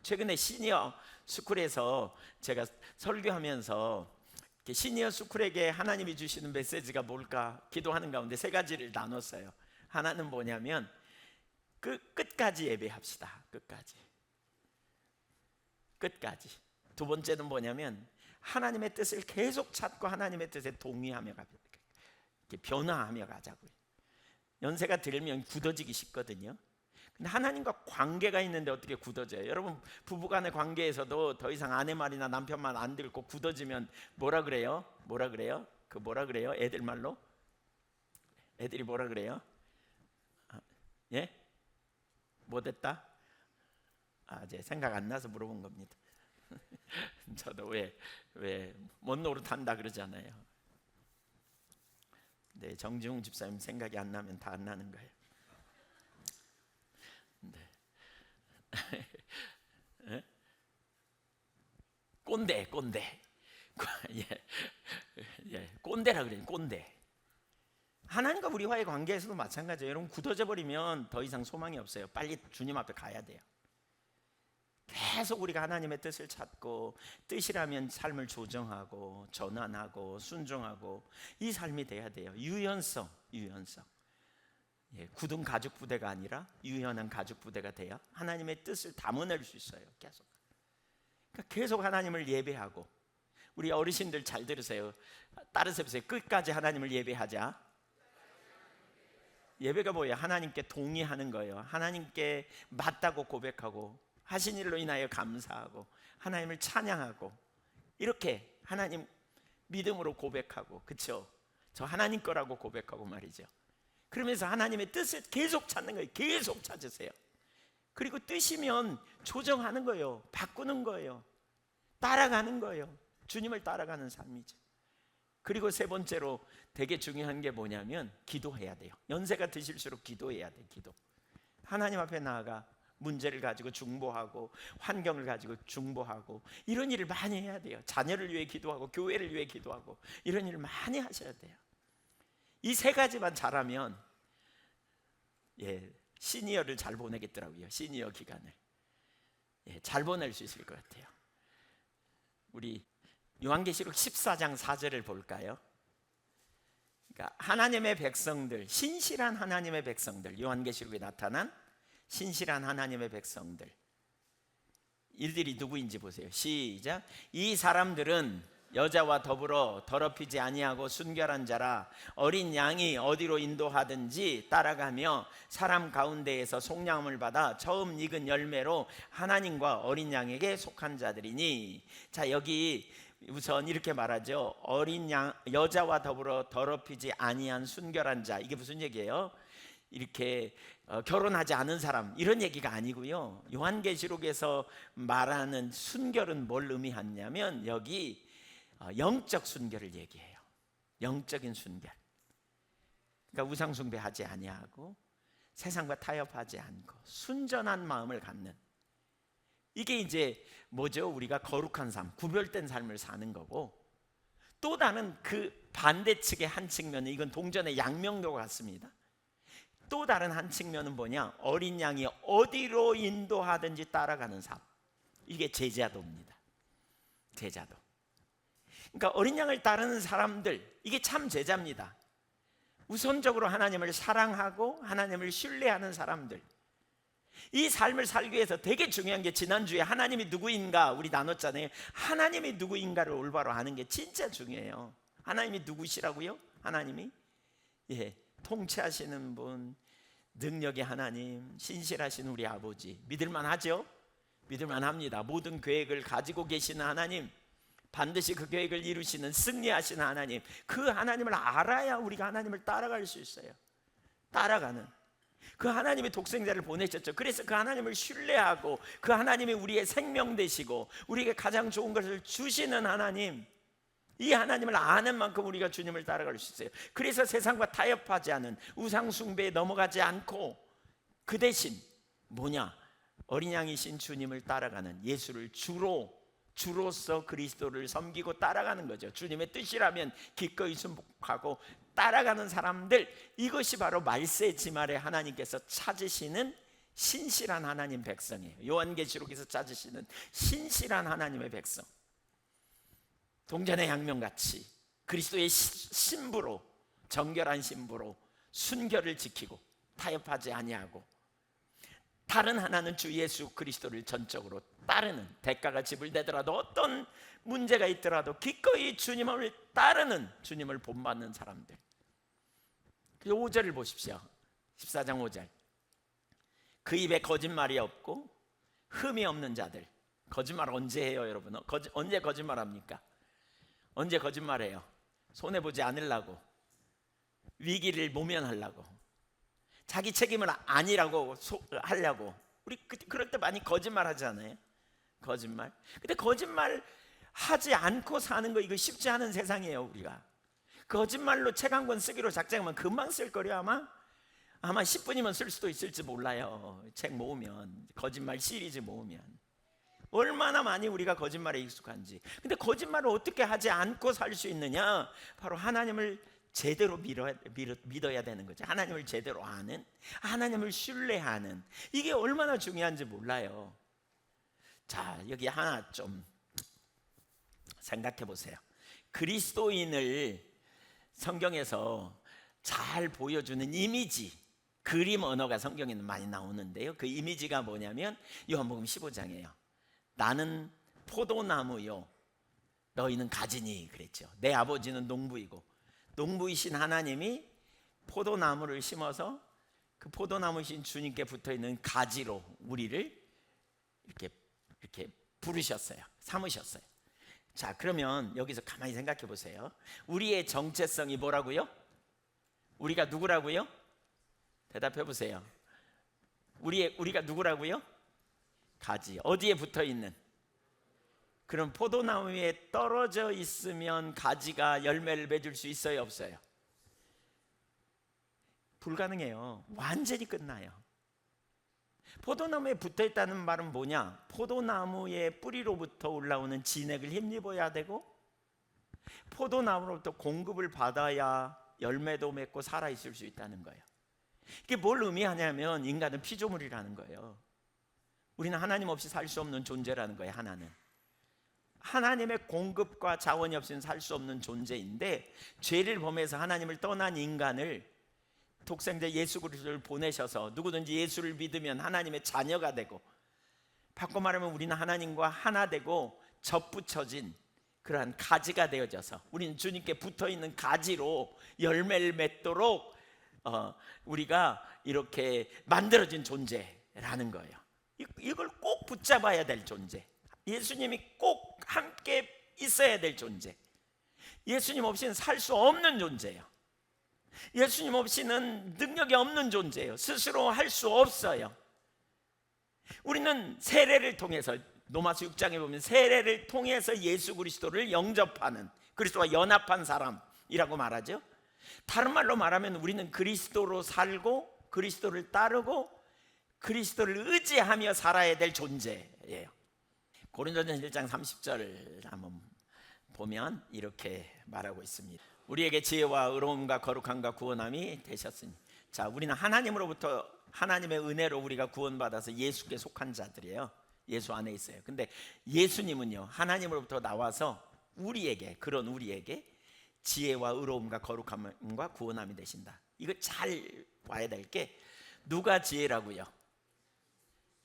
최근에 시니어 스쿨에서 제가 설교하면서 시니어 스쿨에게 하나님이 주시는 메시지가 뭘까 기도하는 가운데 세 가지를 나눴어요. 하나는 뭐냐면 끝까지 예배합시다. 끝까지. 두 번째는 뭐냐면 하나님의 뜻을 계속 찾고 하나님의 뜻에 동의하며 변화하며 가자고요. 연세가 들면 굳어지기 쉽거든요. 근데 하나님과 관계가 있는데 어떻게 굳어져요? 여러분, 부부간의 관계에서도 더 이상 아내 말이나 남편 말 안 듣고 굳어지면 뭐라 그래요? 애들 말로? 애들이 뭐라 그래요? 예? 뭐 됐다? 이제 생각 안 나서 물어본 겁니다. 저도 왜 못 노릇한다 그러잖아요. 네, 정지웅 집사님 생각이 안 나면 다 안 나는 거예요. 네. 꼰대. 꼰대라 그래요. 꼰대. 하나님과 우리와의 관계에서도 마찬가지예요. 여러분, 굳어져 버리면 더 이상 소망이 없어요. 빨리 주님 앞에 가야 돼요. 계속 우리가 하나님의 뜻을 찾고, 뜻이라면 삶을 조정하고 전환하고 순종하고, 이 삶이 돼야 돼요. 유연성. 굳은 가죽 부대가 아니라 유연한 가죽 부대가 돼야 하나님의 뜻을 담아낼 수 있어요. 계속 하나님을 예배하고. 우리 어르신들 잘 들으세요. 따라서 해보세요. 끝까지 하나님을 예배하자. 예배가 뭐예요? 하나님께 동의하는 거예요. 하나님께 맞다고 고백하고, 하신 일로 인하여 감사하고, 하나님을 찬양하고, 이렇게 하나님 믿음으로 고백하고, 그렇죠? 저 하나님 거라고 고백하고 말이죠. 그러면서 하나님의 뜻을 계속 찾는 거예요. 계속 찾으세요. 그리고 뜻이면 조정하는 거예요. 바꾸는 거예요. 따라가는 거예요. 주님을 따라가는 삶이죠. 그리고 세 번째로 되게 중요한 게 뭐냐면 기도해야 돼요. 연세가 드실수록 기도해야 돼요. 기도. 하나님 앞에 나아가 문제를 가지고 중보하고, 환경을 가지고 중보하고, 이런 일을 많이 해야 돼요. 자녀를 위해 기도하고, 교회를 위해 기도하고, 이런 일을 많이 하셔야 돼요. 이 세 가지만 잘하면 시니어를 잘 보내겠더라고요. 시니어 기간을 잘 보낼 수 있을 것 같아요. 우리 요한계시록 14장 4절을 볼까요? 그러니까 하나님의 백성들, 신실한 하나님의 백성들, 요한계시록에 나타난 신실한 하나님의 백성들, 이들이 누구인지 보세요. 시작. 이 사람들은 여자와 더불어 더럽히지 아니하고 순결한 자라, 어린 양이 어디로 인도하든지 따라가며 사람 가운데에서 속량함을 받아 처음 익은 열매로 하나님과 어린 양에게 속한 자들이니. 자, 여기 우선 이렇게 말하죠. 어린 양, 여자와 더불어 더럽히지 아니한 순결한 자. 이게 무슨 얘기예요? 이렇게 결혼하지 않은 사람, 이런 얘기가 아니고요. 요한계시록에서 말하는 순결은 뭘 의미하냐면 여기 영적 순결을 얘기해요. 영적인 순결. 그러니까 우상 숭배하지 아니하고 세상과 타협하지 않고 순전한 마음을 갖는, 이게 이제 뭐죠? 우리가 거룩한 삶, 구별된 삶을 사는 거고, 또 다른 그 반대측의 한 측면은, 이건 동전의 양면과 같습니다. 또 다른 한 측면은 뭐냐? 어린 양이 어디로 인도하든지 따라가는 삶. 이게 제자도입니다. 제자도. 그러니까 어린 양을 따르는 사람들, 이게 참 제자입니다. 우선적으로 하나님을 사랑하고 하나님을 신뢰하는 사람들. 이 삶을 살기 위해서 되게 중요한 게, 지난주에 하나님이 누구인가 우리 나눴잖아요. 하나님이 누구인가를 올바로 아는 게 진짜 중요해요. 하나님이 누구시라고요? 하나님이 통치하시는 분, 능력의 하나님, 신실하신 우리 아버지. 믿을만 하죠? 믿을만 합니다. 모든 계획을 가지고 계시는 하나님, 반드시 그 계획을 이루시는 승리하시는 하나님, 그 하나님을 알아야 우리가 하나님을 따라갈 수 있어요. 따라가는 그 하나님의 독생자를 보내셨죠. 그래서 그 하나님을 신뢰하고, 그 하나님이 우리의 생명 되시고 우리에게 가장 좋은 것을 주시는 하나님, 이 하나님을 아는 만큼 우리가 주님을 따라갈 수 있어요. 그래서 세상과 타협하지 않은 우상 숭배에 넘어가지 않고 그 대신 뭐냐? 어린 양이신 주님을 따라가는, 예수를 주로서 그리스도를 섬기고 따라가는 거죠. 주님의 뜻이라면 기꺼이 순복하고 따라가는 사람들, 이것이 바로 말세지말에 하나님께서 찾으시는 신실한 하나님 백성이에요. 요한계시록에서 찾으시는 신실한 하나님의 백성, 동전의 양면같이 그리스도의 신부로, 정결한 신부로 순결을 지키고 타협하지 아니하고, 다른 하나는 주 예수 그리스도를 전적으로 따르는, 대가가 지불되더라도 어떤 문제가 있더라도 기꺼이 주님을 따르는, 주님을 본받는 사람들. 5절을 보십시오. 14장 5절. 그 입에 거짓말이 없고 흠이 없는 자들. 거짓말 언제 해요, 여러분? 언제 거짓말합니까? 언제 거짓말해요? 손해보지 않으려고, 위기를 모면하려고, 자기 책임을 아니라고 하려고. 우리 그럴 때 많이 거짓말 하지 않아요? 거짓말. 근데 거짓말 하지 않고 사는 거, 이거 쉽지 않은 세상이에요. 우리가 거짓말로 책 한 권 쓰기로 작정하면 금방 쓸 거려. 아마 10분이면 쓸 수도 있을지 몰라요. 책 모으면, 거짓말 시리즈 모으면. 얼마나 많이 우리가 거짓말에 익숙한지. 근데 거짓말을 어떻게 하지 않고 살 수 있느냐? 바로 하나님을 제대로 믿어야 되는 거죠. 하나님을 제대로 아는, 하나님을 신뢰하는, 이게 얼마나 중요한지 몰라요. 자, 여기 하나 좀 생각해 보세요. 그리스도인을 성경에서 잘 보여주는 이미지, 그림 언어가 성경에는 많이 나오는데요. 그 이미지가 뭐냐면 요한복음 15장이에요. 나는 포도나무요, 너희는 가지니 그랬죠. 내 아버지는 농부이고, 농부이신 하나님이 포도나무를 심어서 그 포도나무이신 주님께 붙어있는 가지로 우리를 이렇게 부르셨어요. 삼으셨어요. 자, 그러면 여기서 가만히 생각해 보세요. 우리의 정체성이 뭐라고요? 우리가 누구라고요? 대답해 보세요. 우리가 누구라고요? 가지. 어디에 붙어있는? 그럼 포도나무에 떨어져 있으면 가지가 열매를 맺을 수 있어요, 없어요? 불가능해요. 완전히 끝나요. 포도나무에 붙어있다는 말은 뭐냐? 포도나무의 뿌리로부터 올라오는 진액을 힘입어야 되고, 포도나무로부터 공급을 받아야 열매도 맺고 살아있을 수 있다는 거예요. 이게 뭘 의미하냐면 인간은 피조물이라는 거예요. 우리는 하나님 없이 살 수 없는 존재라는 거예요. 하나님의 공급과 자원이 없이는 살 수 없는 존재인데, 죄를 범해서 하나님을 떠난 인간을 독생자 예수 그리스도를 보내셔서 누구든지 예수를 믿으면 하나님의 자녀가 되고, 바꿔 말하면 우리는 하나님과 하나 되고 접붙여진 그러한 가지가 되어져서 우리는 주님께 붙어있는 가지로 열매를 맺도록 우리가 이렇게 만들어진 존재라는 거예요. 이걸 꼭 붙잡아야 될 존재, 예수님이 꼭 함께 있어야 될 존재, 예수님 없이는 살 수 없는 존재예요. 예수님 없이는 능력이 없는 존재예요. 스스로 할 수 없어요. 우리는 세례를 통해서, 로마서 6장에 보면 세례를 통해서 예수 그리스도를 영접하는, 그리스도와 연합한 사람이라고 말하죠. 다른 말로 말하면 우리는 그리스도로 살고 그리스도를 따르고 그리스도를 의지하며 살아야 될 존재예요. 고린도전서 1장 30절을 한번 보면 이렇게 말하고 있습니다. 우리에게 지혜와 의로움과 거룩함과 구원함이 되셨으니. 자, 우리는 하나님으로부터, 하나님의 은혜로 우리가 구원받아서 예수께 속한 자들이에요. 예수 안에 있어요. 근데 예수님은요, 하나님으로부터 나와서 우리에게, 그런 우리에게 지혜와 의로움과 거룩함과 구원함이 되신다. 이거 잘 봐야 될 게, 누가 지혜라고요?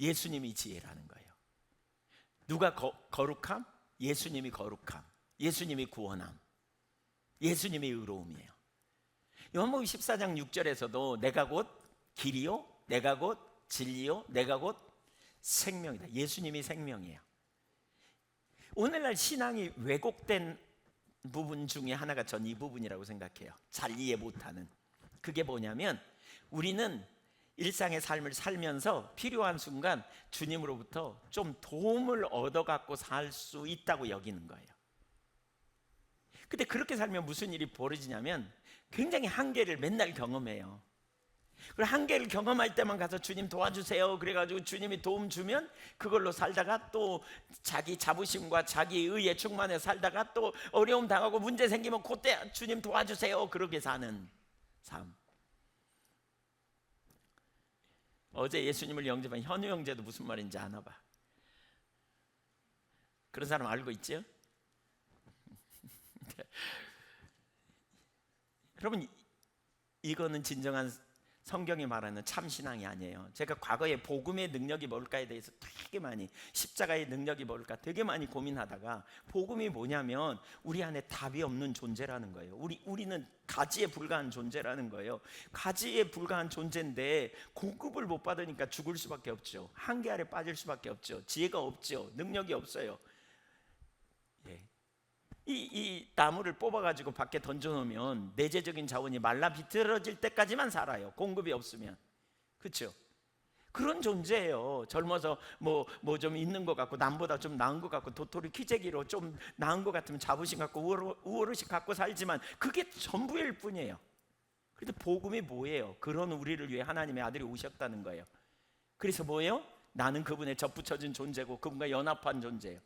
예수님이 지혜라는 거예요. 누가 거룩함? 예수님이 거룩함, 예수님이 구원함, 예수님이 의로움이에요. 요한복음 14장 6절에서도 내가 곧 길이요, 내가 곧 진리요, 내가 곧 생명이다. 예수님이 생명이에요. 오늘날 신앙이 왜곡된 부분 중에 하나가 전 이 부분이라고 생각해요. 잘 이해 못하는. 그게 뭐냐면, 우리는 일상의 삶을 살면서 필요한 순간 주님으로부터 좀 도움을 얻어갖고 살 수 있다고 여기는 거예요. 근데 그렇게 살면 무슨 일이 벌어지냐면 굉장히 한계를 맨날 경험해요. 그리고 한계를 경험할 때만 가서 주님 도와주세요 그래가지고 주님이 도움 주면 그걸로 살다가 또 자기 자부심과 자기 의에 충만해 살다가 또 어려움 당하고 문제 생기면 그때 주님 도와주세요 그렇게 사는 삶. 어제 예수님을 영접한 현우 형제도 무슨 말인지 아나 봐. 그런 사람 알고 있죠? 여러분, 이거는 진정한 성경이 말하는 참신앙이 아니에요. 제가 과거에 복음의 능력이 뭘까에 대해서 되게 많이, 십자가의 능력이 뭘까 되게 많이 고민하다가 복음이 뭐냐면 우리 안에 답이 없는 존재라는 거예요. 우리는 가지에 불과한 존재라는 거예요. 가지에 불과한 존재인데 공급을 못 받으니까 죽을 수밖에 없죠. 한계 아래 빠질 수밖에 없죠. 지혜가 없죠. 능력이 없어요. 이 나무를 뽑아가지고 밖에 던져놓으면 내재적인 자원이 말라 비틀어질 때까지만 살아요. 공급이 없으면. 그렇죠? 그런 존재예요. 젊어서 뭐 좀 있는 것 같고 남보다 좀 나은 것 같고 도토리 키재기로 좀 나은 것 같으면 자부심 갖고 우월의식 갖고 살지만 그게 전부일 뿐이에요. 그런데 복음이 뭐예요? 그런 우리를 위해 하나님의 아들이 오셨다는 거예요. 그래서 뭐예요? 나는 그분의 접붙여진 존재고 그분과 연합한 존재예요.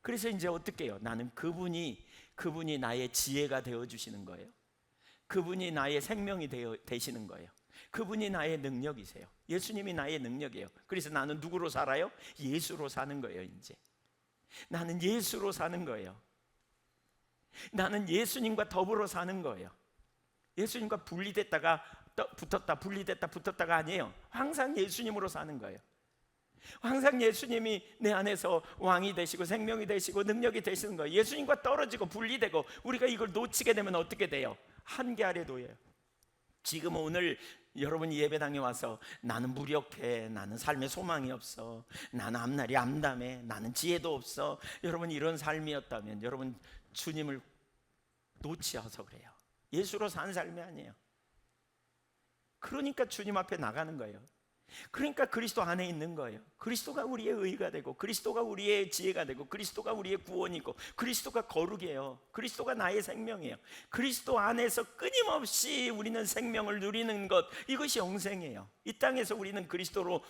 그래서 이제 어떻게 해요? 나는 그분이 나의 지혜가 되어주시는 거예요. 그분이 나의 생명이 되시는 거예요. 그분이 나의 능력이세요. 예수님이 나의 능력이에요. 그래서 나는 누구로 살아요? 예수로 사는 거예요. 이제 나는 예수로 사는 거예요. 나는 예수님과 더불어 사는 거예요. 예수님과 분리됐다가 붙었다 분리됐다 붙었다가 아니에요. 항상 예수님으로 사는 거예요. 항상 예수님이 내 안에서 왕이 되시고 생명이 되시고 능력이 되시는 거예요. 예수님과 떨어지고 분리되고 우리가 이걸 놓치게 되면 어떻게 돼요? 한계 아래 놓여요. 지금 오늘 여러분이 예배당에 와서 나는 무력해, 나는 삶에 소망이 없어, 나는 앞날이 암담해, 나는 지혜도 없어, 여러분 이런 삶이었다면 여러분 주님을 놓치어서 그래요. 예수로 산 삶이 아니에요. 그러니까 주님 앞에 나가는 거예요. 그러니까 그리스도 안에 있는 거예요. 그리스도가 우리의 의가 되고 그리스도가 우리의 지혜가 되고 그리스도가 우리의 구원이고 그리스도가 거룩이에요. 그리스도가 나의 생명이에요. 그리스도 안에서 끊임없이 우리는 생명을 누리는 것, 이것이 영생이에요. 이 땅에서 우리는 그리스도로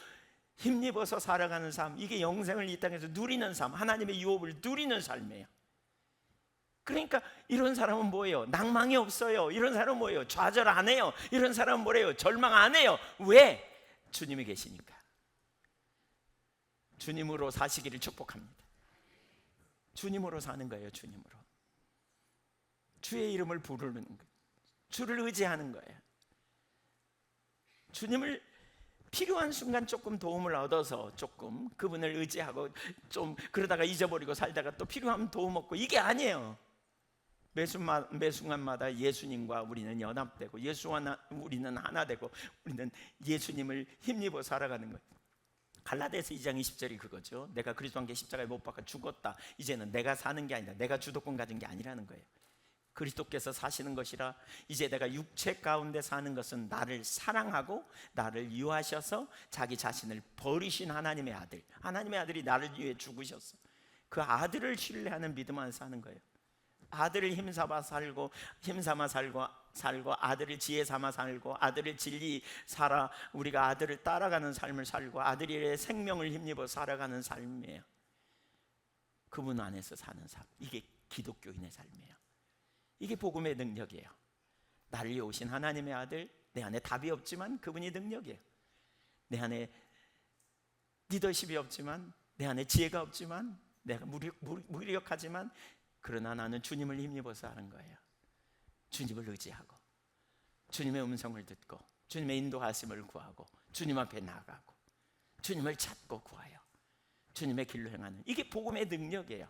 힘입어서 살아가는 삶, 이게 영생을 이 땅에서 누리는 삶, 하나님의 유업을 누리는 삶이에요. 그러니까 이런 사람은 뭐예요? 낭망이 없어요. 이런 사람은 뭐예요? 좌절 안 해요. 이런 사람은 뭐래요? 절망 안 해요. 왜? 주님이 계시니까. 주님으로 사시기를 축복합니다. 주님으로 사는 거예요. 주님으로. 주의 이름을 부르는 거예요. 주를 의지하는 거예요. 주님을 필요한 순간 조금 도움을 얻어서 조금 그분을 의지하고 좀 그러다가 잊어버리고 살다가 또 필요하면 도움 얻고, 이게 아니에요. 매 순간마다 예수님과 우리는 연합되고 예수와 우리는 하나 되고 우리는 예수님을 힘입어 살아가는 거예요. 갈라디아서 2장 20절이 그거죠. 내가 그리스도와 함께 십자가에 못 박아 죽었다. 이제는 내가 사는 게 아니라 내가 주도권 가진 게 아니라는 거예요. 그리스도께서 사시는 것이라. 이제 내가 육체 가운데 사는 것은 나를 사랑하고 나를 유하셔서 자기 자신을 버리신 하나님의 아들, 하나님의 아들이 나를 위해 죽으셨어. 그 아들을 신뢰하는 믿음 안에 사는 거예요. 아들을 힘삼아 살고 아들을 지혜 삼아 살고 아들을 진리 살아 우리가 아들을 따라가는 삶을 살고 아들의 생명을 힘입어 살아가는 삶이에요. 그분 안에서 사는 삶, 이게 기독교인의 삶이에요. 이게 복음의 능력이에요. 나를 위해 오신 하나님의 아들, 내 안에 답이 없지만 그분이 능력이에요. 내 안에 리더십이 없지만, 내 안에 지혜가 없지만, 내가 무력하지만, 그러나 나는 주님을 힘입어서 하는 거예요. 주님을 의지하고 주님의 음성을 듣고 주님의 인도하심을 구하고 주님 앞에 나가고 주님을 찾고 구하여 주님의 길로 행하는, 이게 복음의 능력이에요.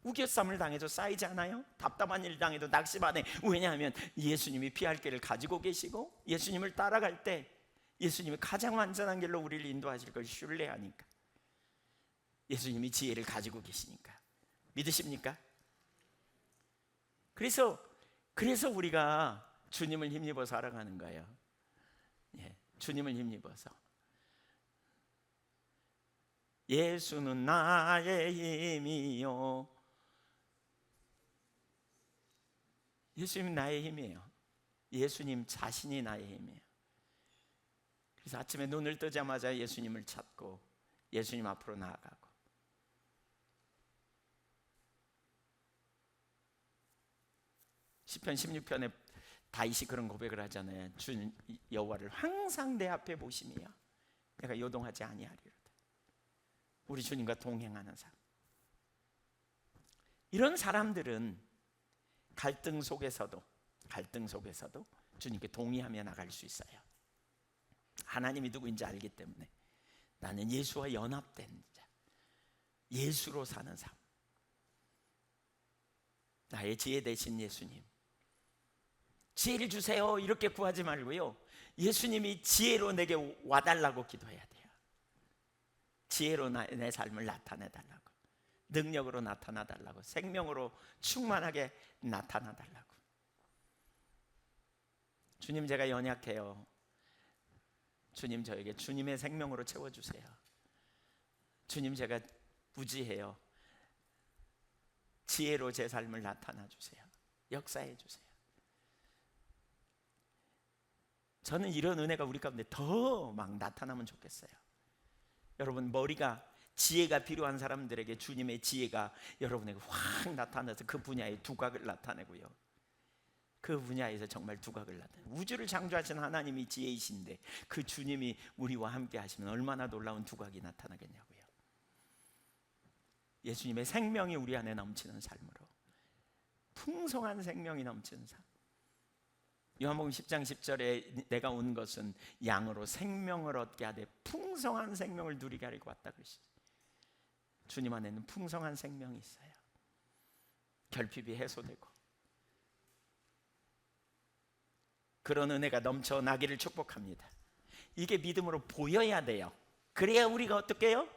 우겨쌈을 당해도 쌓이지 않아요? 답답한 일 당해도 낙심하네. 왜냐하면 예수님이 피할 길을 가지고 계시고 예수님을 따라갈 때 예수님이 가장 완전한 길로 우리를 인도하실 걸 신뢰하니까, 예수님이 지혜를 가지고 계시니까. 믿으십니까? 그래서 우리가 주님을 힘입어 살아가는 거예요. 주님을 힘입어서. 예수는 나의 힘이요 예수님 나의 힘이에요. 예수님 자신이 나의 힘이에요. 그래서 아침에 눈을 뜨자마자 예수님을 찾고 예수님 앞으로 나아가고, 시편 16편에 다윗이 그런 고백을 하잖아요. 주 여호와를 항상 내 앞에 보심이야. 내가 요동하지 아니하리로다. 우리 주님과 동행하는 사람, 이런 사람들은 갈등 속에서도 주님께 동의하며 나갈 수 있어요. 하나님이 누구인지 알기 때문에 나는 예수와 연합된 자, 예수로 사는 삶. 나의 지혜 되신 예수님, 지혜를 주세요 이렇게 구하지 말고요, 예수님이 지혜로 내게 와달라고 기도해야 돼요. 지혜로 내 삶을 나타내달라고, 능력으로 나타나달라고, 생명으로 충만하게 나타나달라고. 주님, 제가 연약해요. 주님, 저에게 주님의 생명으로 채워주세요. 주님, 제가 무지해요. 지혜로 제 삶을 나타나 주세요. 역사해 주세요. 저는 이런 은혜가 우리 가운데 더 막 나타나면 좋겠어요. 여러분, 머리가, 지혜가 필요한 사람들에게 주님의 지혜가 여러분에게 확 나타나서 그 분야의 두각을 나타내고요, 그 분야에서 정말 두각을 나타내고, 우주를 창조하신 하나님이 지혜이신데 그 주님이 우리와 함께 하시면 얼마나 놀라운 두각이 나타나겠냐고요. 예수님의 생명이 우리 안에 넘치는 삶으로, 풍성한 생명이 넘치는 삶. 요한복음 10장 10절에 내가 온 것은 양으로 생명을 얻게 하되 풍성한 생명을 누리게 하려고 왔다 그러시죠. 주님 안에는 풍성한 생명이 있어요. 결핍이 해소되고 그런 은혜가 넘쳐나기를 축복합니다. 이게 믿음으로 보여야 돼요. 그래야 우리가 어떻게 해요?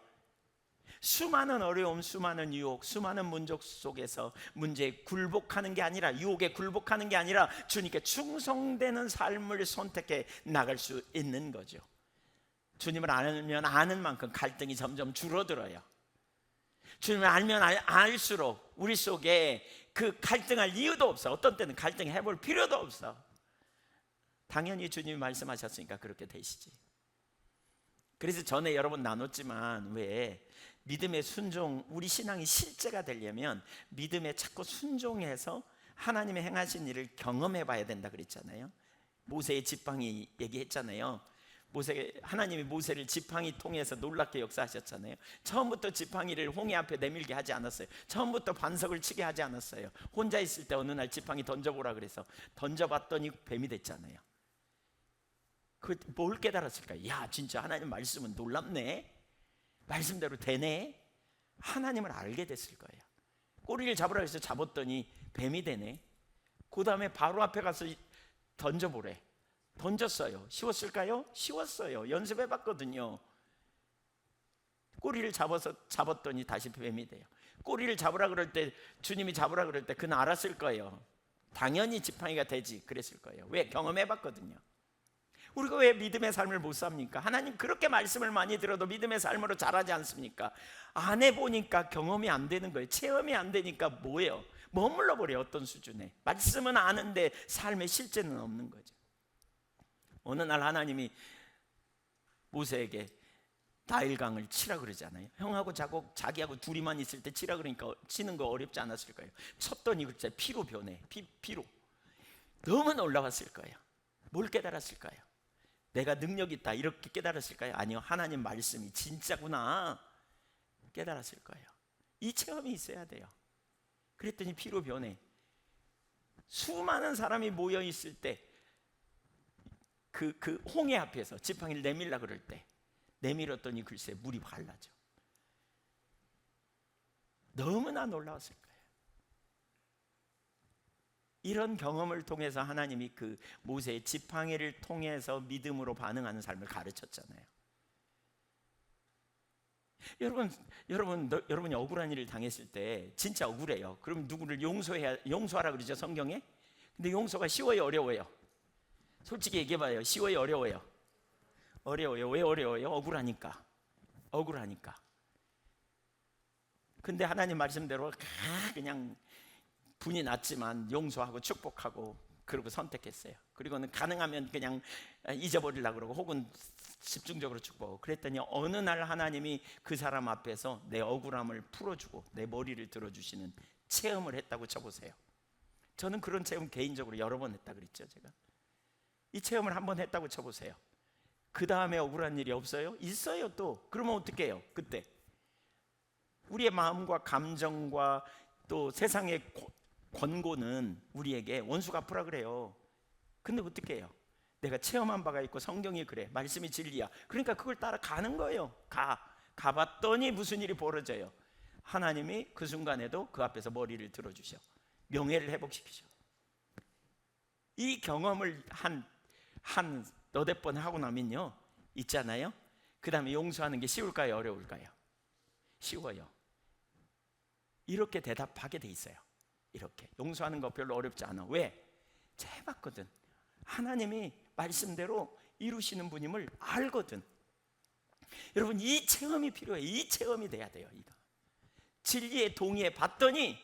수많은 어려움, 수많은 유혹, 수많은 문제 속에서 문제에 굴복하는 게 아니라, 유혹에 굴복하는 게 아니라 주님께 충성되는 삶을 선택해 나갈 수 있는 거죠. 주님을 알면 아는 만큼 갈등이 점점 줄어들어요. 주님을 알면 알수록 우리 속에 그 갈등할 이유도 없어. 어떤 때는 갈등해 볼 필요도 없어. 당연히 주님이 말씀하셨으니까 그렇게 되시지. 그래서 전에 여러 번 나눴지만, 왜 믿음의 순종, 우리 신앙이 실제가 되려면 믿음에 자꾸 순종해서 하나님의 행하신 일을 경험해 봐야 된다 그랬잖아요. 모세의 지팡이 얘기했잖아요. 하나님이 모세를 지팡이 통해서 놀랍게 역사하셨잖아요. 처음부터 지팡이를 홍해 앞에 내밀게 하지 않았어요. 처음부터 반석을 치게 하지 않았어요. 혼자 있을 때 어느 날 지팡이 던져보라 그래서 던져봤더니 뱀이 됐잖아요. 뭘 깨달았을까요? 야, 진짜 하나님 말씀은 놀랍네, 말씀대로 되네. 하나님을 알게 됐을 거예요. 꼬리를 잡으라 해서 잡았더니 뱀이 되네. 그 다음에 바로 앞에 가서 던져보래. 던졌어요. 쉬웠을까요? 쉬웠어요. 연습해봤거든요. 꼬리를 잡았더니 다시 뱀이 돼요. 꼬리를 잡으라 그럴 때, 주님이 잡으라 그럴 때 그는 알았을 거예요. 당연히 지팡이가 되지 그랬을 거예요. 왜? 경험해봤거든요. 우리가 왜 믿음의 삶을 못 삽니까? 하나님 그렇게 말씀을 많이 들어도 믿음의 삶으로 자라지 않습니까? 안 해보니까 경험이 안 되는 거예요. 체험이 안 되니까 뭐예요? 머물러 버려요. 어떤 수준에. 말씀은 아는데 삶의 실제는 없는 거죠. 어느 날 하나님이 모세에게 나일강을 치라 그러잖아요. 형하고 자기하고 둘이만 있을 때 치라 그러니까 치는 거 어렵지 않았을 거예요. 쳤더니 글쎄 피로 변해. 피로. 너무 놀라웠을 거예요. 뭘 깨달았을까요? 내가 능력 있다 이렇게 깨달았을까요? 아니요, 하나님 말씀이 진짜구나 깨달았을 거예요. 이 체험이 있어야 돼요. 그랬더니 피로 변해. 수많은 사람이 모여 있을 때 그 홍해 앞에서 지팡이를 내밀라 그럴 때 내밀었더니 글쎄 물이 갈라져. 너무나 놀라웠을 거예요. 이런 경험을 통해서 하나님이 그 모세의 지팡이를 통해서 믿음으로 반응하는 삶을 가르쳤잖아요. 여러분이 억울한 일을 당했을 때 진짜 억울해요. 그럼 누구를 용서하라 그러죠, 성경에? 근데 용서가 쉬워요, 어려워요? 솔직히 얘기해봐요. 쉬워요, 어려워요? 어려워요. 왜 어려워요? 억울하니까. 근데 하나님 말씀대로 그냥 분이 났지만 용서하고 축복하고 그러고 선택했어요. 그리고는 가능하면 그냥 잊어버리려고 그러고 혹은 집중적으로 축복하고 그랬더니 어느 날 하나님이 그 사람 앞에서 내 억울함을 풀어주고 내 머리를 들어주시는 체험을 했다고 쳐보세요. 저는 그런 체험 개인적으로 여러 번 했다 그랬죠. 제가 이 체험을 한 번 했다고 쳐보세요. 그 다음에 억울한 일이 없어요? 있어요. 또 그러면 어떻게 해요? 그때 우리의 마음과 감정과 또 세상의 권고는 우리에게 원수 갚으라 그래요. 근데 어떻게 해요? 내가 체험한 바가 있고 성경이 그래, 말씀이 진리야. 그러니까 그걸 따라가는 거예요. 가봤더니 무슨 일이 벌어져요? 하나님이 그 순간에도 그 앞에서 머리를 들어주셔, 명예를 회복시키셔. 이 경험을 한 너댓 번 하고 나면요 있잖아요, 그 다음에 용서하는 게 쉬울까요? 어려울까요? 쉬워요. 이렇게 대답하게 돼 있어요. 이렇게 용서하는 거 별로 어렵지 않아. 왜? 해봤거든. 하나님이 말씀대로 이루시는 분임을 알거든. 여러분, 이 체험이 필요해요. 이 체험이 돼야 돼요. 이거 진리에 동의해 봤더니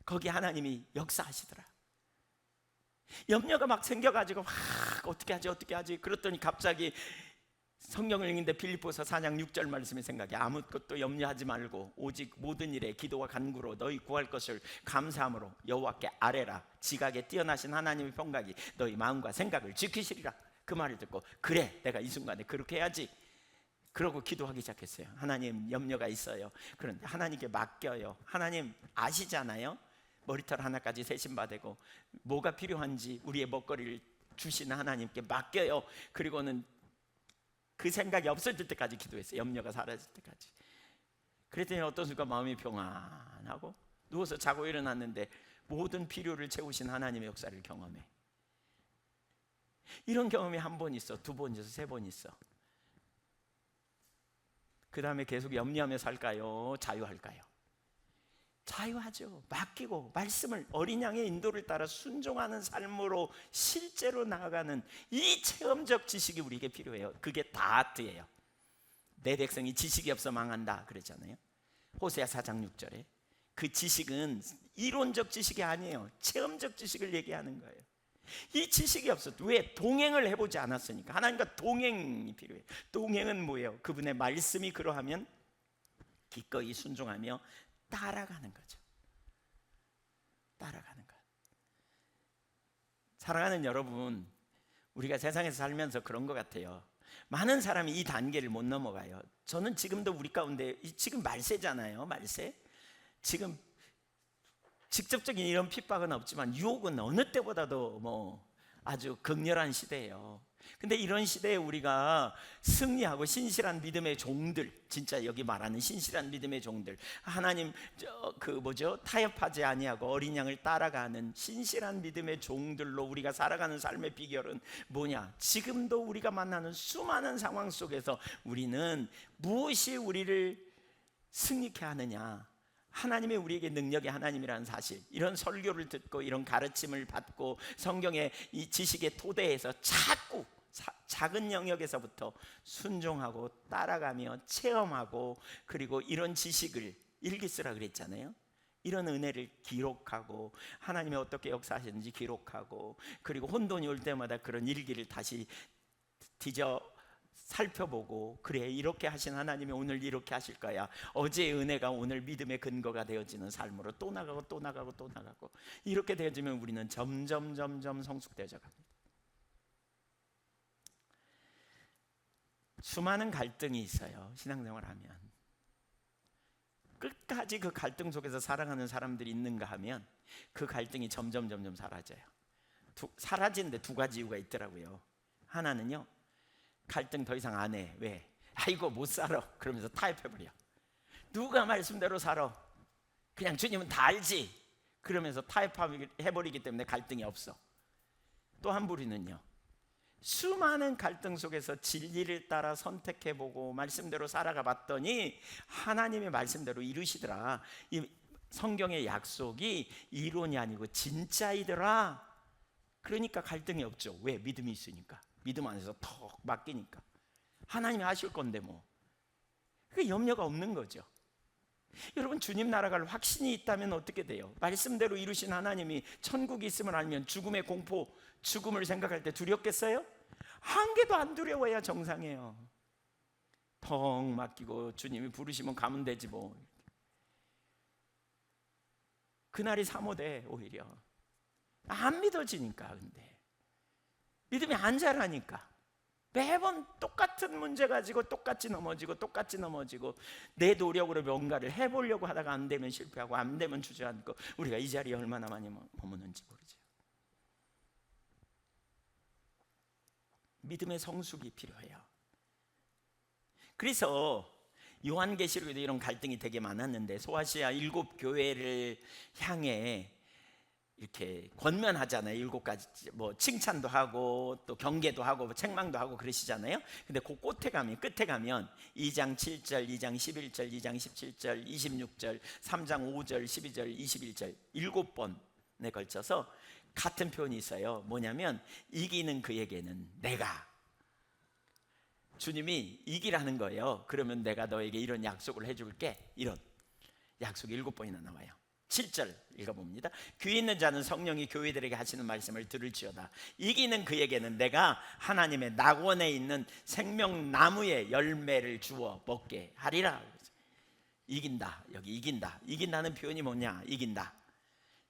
거기 하나님이 역사하시더라. 염려가 막 생겨가지고 어떻게 하지 그랬더니 갑자기 성경을 읽는데 빌립보서 4장 6절 말씀이 생각해. 아무것도 염려하지 말고 오직 모든 일에 기도와 간구로 너희 구할 것을 감사함으로 여호와께 아뢰라. 지각에 뛰어나신 하나님의 평강이 너희 마음과 생각을 지키시리라. 그 말을 듣고 그래, 내가 이 순간에 그렇게 해야지. 그러고 기도하기 시작했어요. 하나님, 염려가 있어요. 그런데 하나님께 맡겨요. 하나님 아시잖아요. 머리털 하나까지 세심받고 뭐가 필요한지 우리의 먹거리를 주시는 하나님께 맡겨요. 그리고는 그 생각이 없어질 때까지 기도했어요. 염려가 사라질 때까지. 그랬더니 어떤 순간 마음이 평안하고 누워서 자고 일어났는데 모든 필요를 채우신 하나님의 역사를 경험해. 이런 경험이 한 번 있어, 두 번 있어, 세 번 있어. 그 다음에 계속 염려하며 살까요? 자유할까요? 자유하죠. 맡기고 말씀을, 어린 양의 인도를 따라 순종하는 삶으로 실제로 나아가는 이 체험적 지식이 우리에게 필요해요. 그게 다트예요. 내 백성이 지식이 없어 망한다 그랬잖아요. 호세아 4장 6절에. 그 지식은 이론적 지식이 아니에요. 체험적 지식을 얘기하는 거예요. 이 지식이 없어도, 왜? 동행을 해보지 않았으니까. 하나님과 동행이 필요해요. 동행은 뭐예요? 그분의 말씀이 그러하면 기꺼이 순종하며 따라가는 거죠. 따라가는 것. 사랑하는 여러분, 우리가 세상에서 살면서 그런 것 같아요. 많은 사람이 이 단계를 못 넘어가요. 저는 지금도 우리 가운데, 지금 말세잖아요. 말세. 지금 직접적인 이런 핍박은 없지만 유혹은 어느 때보다도 아주 극렬한 시대예요. 근데 이런 시대에 우리가 승리하고 신실한 믿음의 종들, 진짜 여기 말하는 신실한 믿음의 종들, 하나님 타협하지 아니하고 어린 양을 따라가는 신실한 믿음의 종들로 우리가 살아가는 삶의 비결은 뭐냐? 지금도 우리가 만나는 수많은 상황 속에서 우리는 무엇이 우리를 승리케 하느냐? 하나님이 우리에게 능력의 하나님이라는 사실, 이런 설교를 듣고 이런 가르침을 받고 성경의 이 지식의 토대에서 자꾸 작은 영역에서부터 순종하고 따라가며 체험하고, 그리고 이런 지식을 일기 쓰라 그랬잖아요. 이런 은혜를 기록하고 하나님이 어떻게 역사하셨는지 기록하고, 그리고 혼돈이 올 때마다 그런 일기를 다시 뒤져 살펴보고, 그래, 이렇게 하신 하나님이 오늘 이렇게 하실 거야. 어제의 은혜가 오늘 믿음의 근거가 되어지는 삶으로 또 나가고 또 나가고 또 나가고, 이렇게 되어지면 우리는 점점 성숙되어져 갑니다. 수많은 갈등이 있어요. 신앙생활하면 끝까지 그 갈등 속에서 살아가는 사람들이 있는가 하면 그 갈등이 점점 사라져요. 사라지는데 두 가지 이유가 있더라고요. 하나는요, 갈등 더 이상 안 해. 왜? 아이고 못 살아. 그러면서 타협해버려. 누가 말씀대로 살아? 그냥 주님은 다 알지. 그러면서 타협해버리기 때문에 갈등이 없어. 또 한 부류는요, 수많은 갈등 속에서 진리를 따라 선택해보고 말씀대로 살아가 봤더니 하나님의 말씀대로 이루시더라. 이 성경의 약속이 이론이 아니고 진짜이더라. 그러니까 갈등이 없죠. 왜? 믿음이 있으니까. 믿음 안에서 턱 맡기니까 하나님이 하실 건데 그 염려가 없는 거죠. 여러분, 주님 나라가 확신이 있다면 어떻게 돼요? 말씀대로 이루신 하나님이 천국이 있음을 알면 죽음의 공포, 죽음을 생각할 때 두렵겠어요? 한 개도 안 두려워야 정상이에요. 텅 맡기고 주님이 부르시면 가면 되지 뭐. 그날이 사모돼. 오히려 안 믿어지니까. 근데 믿음이 안 자라니까 매번 똑같은 문제 가지고 똑같이 넘어지고 내 노력으로 뭔가를 해보려고 하다가 안 되면 실패하고 안 되면 주저앉고, 우리가 이 자리에 얼마나 많이 머무는지 모르죠. 믿음의 성숙이 필요해요. 그래서 요한계시록에도 이런 갈등이 되게 많았는데, 소아시아 7교회를 향해 이렇게 권면하잖아요. 7가지 뭐 칭찬도 하고 또 경계도 하고 책망도 하고 그러시잖아요. 근데 그 끝에 가면 2장 7절, 2장 11절, 2장 17절, 26절, 3장 5절, 12절, 21절 7번에 걸쳐서 같은 표현이 있어요. 뭐냐면 이기는 그에게는 내가, 주님이 이기라는 거예요. 그러면 내가 너에게 이런 약속을 해줄게. 이런 약속이 7번이나 나와요. 7절 읽어봅니다. 귀 있는 자는 성령이 교회들에게 하시는 말씀을 들을지어다. 이기는 그에게는 내가 하나님의 낙원에 있는 생명나무의 열매를 주어 먹게 하리라. 이긴다. 여기 이긴다. 이긴다는 표현이 뭐냐? 이긴다,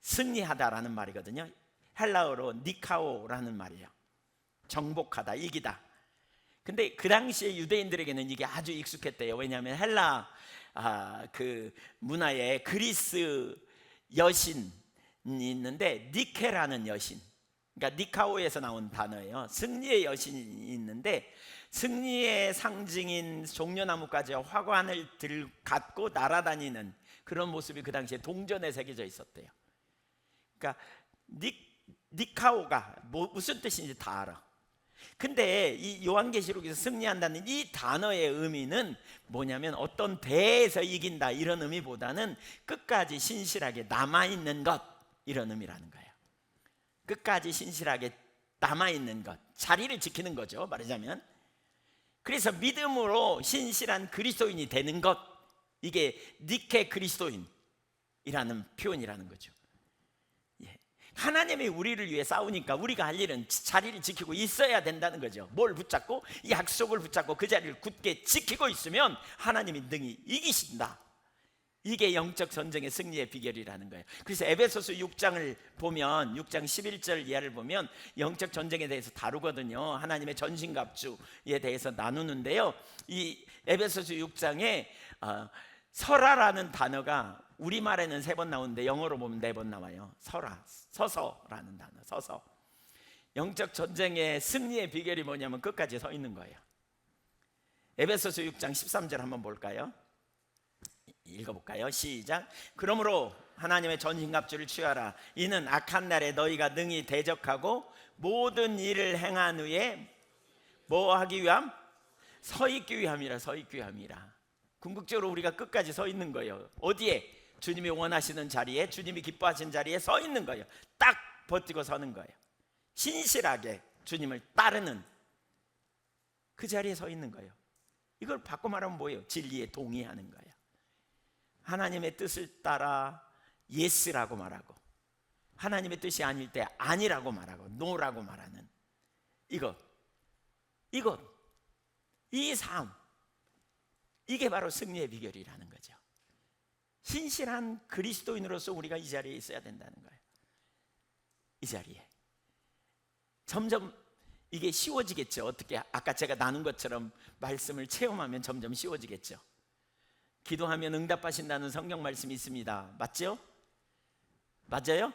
승리하다라는 말이거든요. 헬라어로 니카오라는 말이에요. 정복하다, 이기다. 근데 그 당시에 유대인들에게는 이게 아주 익숙했대요. 왜냐하면 헬라 그 문화에 그리스 여신이 있는데, 니케라는 여신, 그러니까 니카오에서 나온 단어예요. 승리의 여신이 있는데, 승리의 상징인 종려나무까지 화관을 갖고 날아다니는 그런 모습이 그 당시에 동전에 새겨져 있었대요. 그러니까 니카오가 무슨 뜻인지 다 알아. 근데 이 요한계시록에서 승리한다는 이 단어의 의미는 뭐냐면 어떤 대에서 이긴다 이런 의미보다는 끝까지 신실하게 남아있는 것, 이런 의미라는 거예요. 끝까지 신실하게 남아있는 것, 자리를 지키는 거죠, 말하자면. 그래서 믿음으로 신실한 그리스도인이 되는 것, 이게 니케 그리스도인이라는 표현이라는 거죠. 하나님이 우리를 위해 싸우니까 우리가 할 일은 자리를 지키고 있어야 된다는 거죠. 뭘 붙잡고? 약속을 붙잡고 그 자리를 굳게 지키고 있으면 하나님이 능히 이기신다. 이게 영적 전쟁의 승리의 비결이라는 거예요. 그래서 에베소서 6장을 보면, 6장 11절 이하를 보면 영적 전쟁에 대해서 다루거든요. 하나님의 전신갑주에 대해서 나누는데요. 이 에베소서 6장에 설화라는 단어가 우리말에는 3번 나오는데 영어로 보면 4번 나와요. 서서라는 단어, 서서. 영적 전쟁의 승리의 비결이 뭐냐면 끝까지 서 있는 거예요. 에베소서 6장 13절 한번 볼까요? 읽어볼까요? 시작. 그러므로 하나님의 전신갑주를 취하라. 이는 악한 날에 너희가 능히 대적하고 모든 일을 행한 후에 뭐 하기 위함? 서 있기 위함이라. 서 있기 위함이라. 궁극적으로 우리가 끝까지 서 있는 거예요. 어디에? 주님이 원하시는 자리에, 주님이 기뻐하시는 자리에 서 있는 거예요. 딱 버티고 서는 거예요. 신실하게 주님을 따르는 그 자리에 서 있는 거예요. 이걸 바꿔 말하면 뭐예요? 진리에 동의하는 거예요. 하나님의 뜻을 따라 예스라고 말하고, 하나님의 뜻이 아닐 때 아니라고 말하고, 노라고 말하는 이것, 이 삶, 이게 바로 승리의 비결이라는 거죠. 신실한 그리스도인으로서 우리가 이 자리에 있어야 된다는 거예요. 이 자리에 점점 이게 쉬워지겠죠. 어떻게? 아까 제가 나눈 것처럼 말씀을 체험하면 점점 쉬워지겠죠. 기도하면 응답하신다는 성경 말씀이 있습니다. 맞죠? 맞아요?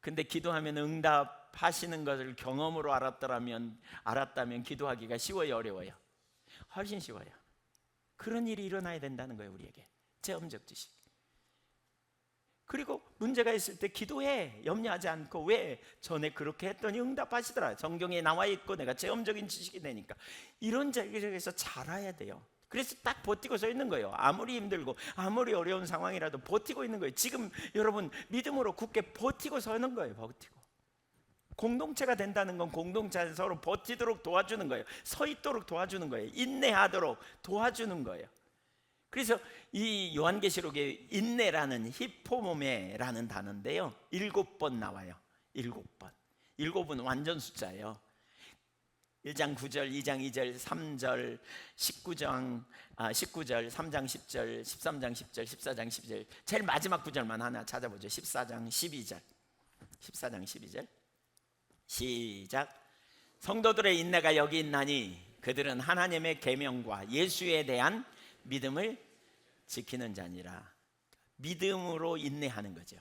근데 기도하면 응답하시는 것을 경험으로 알았다면 기도하기가 쉬워요, 어려워요? 훨씬 쉬워요. 그런 일이 일어나야 된다는 거예요, 우리에게. 체험적 지식. 그리고 문제가 있을 때 기도해. 염려하지 않고. 왜? 전에 그렇게 했더니 응답하시더라. 성경에 나와 있고 내가 체험적인 지식이 되니까. 이런 자리에서 자라야 돼요. 그래서 딱 버티고 서 있는 거예요. 아무리 힘들고 아무리 어려운 상황이라도 버티고 있는 거예요. 지금 여러분 믿음으로 굳게 버티고 서는 거예요. 버티고. 공동체가 된다는 건 공동체에서 서로 버티도록 도와주는 거예요. 서 있도록 도와주는 거예요. 인내하도록 도와주는 거예요. 그래서 이 요한계시록에 인내라는 히포모메라는 단어인데요, 7번 나와요. 7번. 7은 완전 숫자예요. 1장 9절, 2장 2절, 3절, 19절, 3장 10절, 13장 10절, 14장 12절. 제일 마지막 구절만 하나 찾아보죠. 14장 12절. 14장 12절. 시작. 성도들의 인내가 여기 있나니 그들은 하나님의 계명과 예수에 대한 믿음을 지키는 자니라. 믿음으로 인내하는 거죠.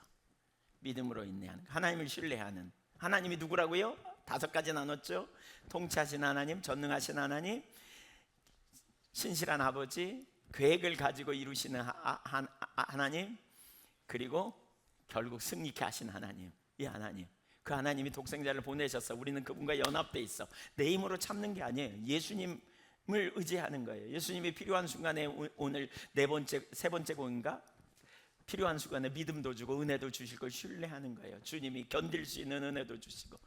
믿음으로 인내하는 거. 하나님을 신뢰하는. 하나님이 누구라고요? 5가지 나눴죠. 통치하신 하나님, 전능하신 하나님, 신실한 아버지, 계획을 가지고 이루시는 하나님, 그리고 결국 승리케 하신 하나님. 이 하나님, 그 하나님이 독생자를 보내셔서 우리는 그분과 연합돼 있어. 내 힘으로 참는 게 아니에요. 예수님을 의지하는 거예요. 예수님이 필요한 순간에, 오늘 세 번째 공인가? 필요한 순간에 믿음도 주고 은혜도 주실 걸 신뢰하는 거예요. 주님이 견딜 수 있는 은혜도 주시고,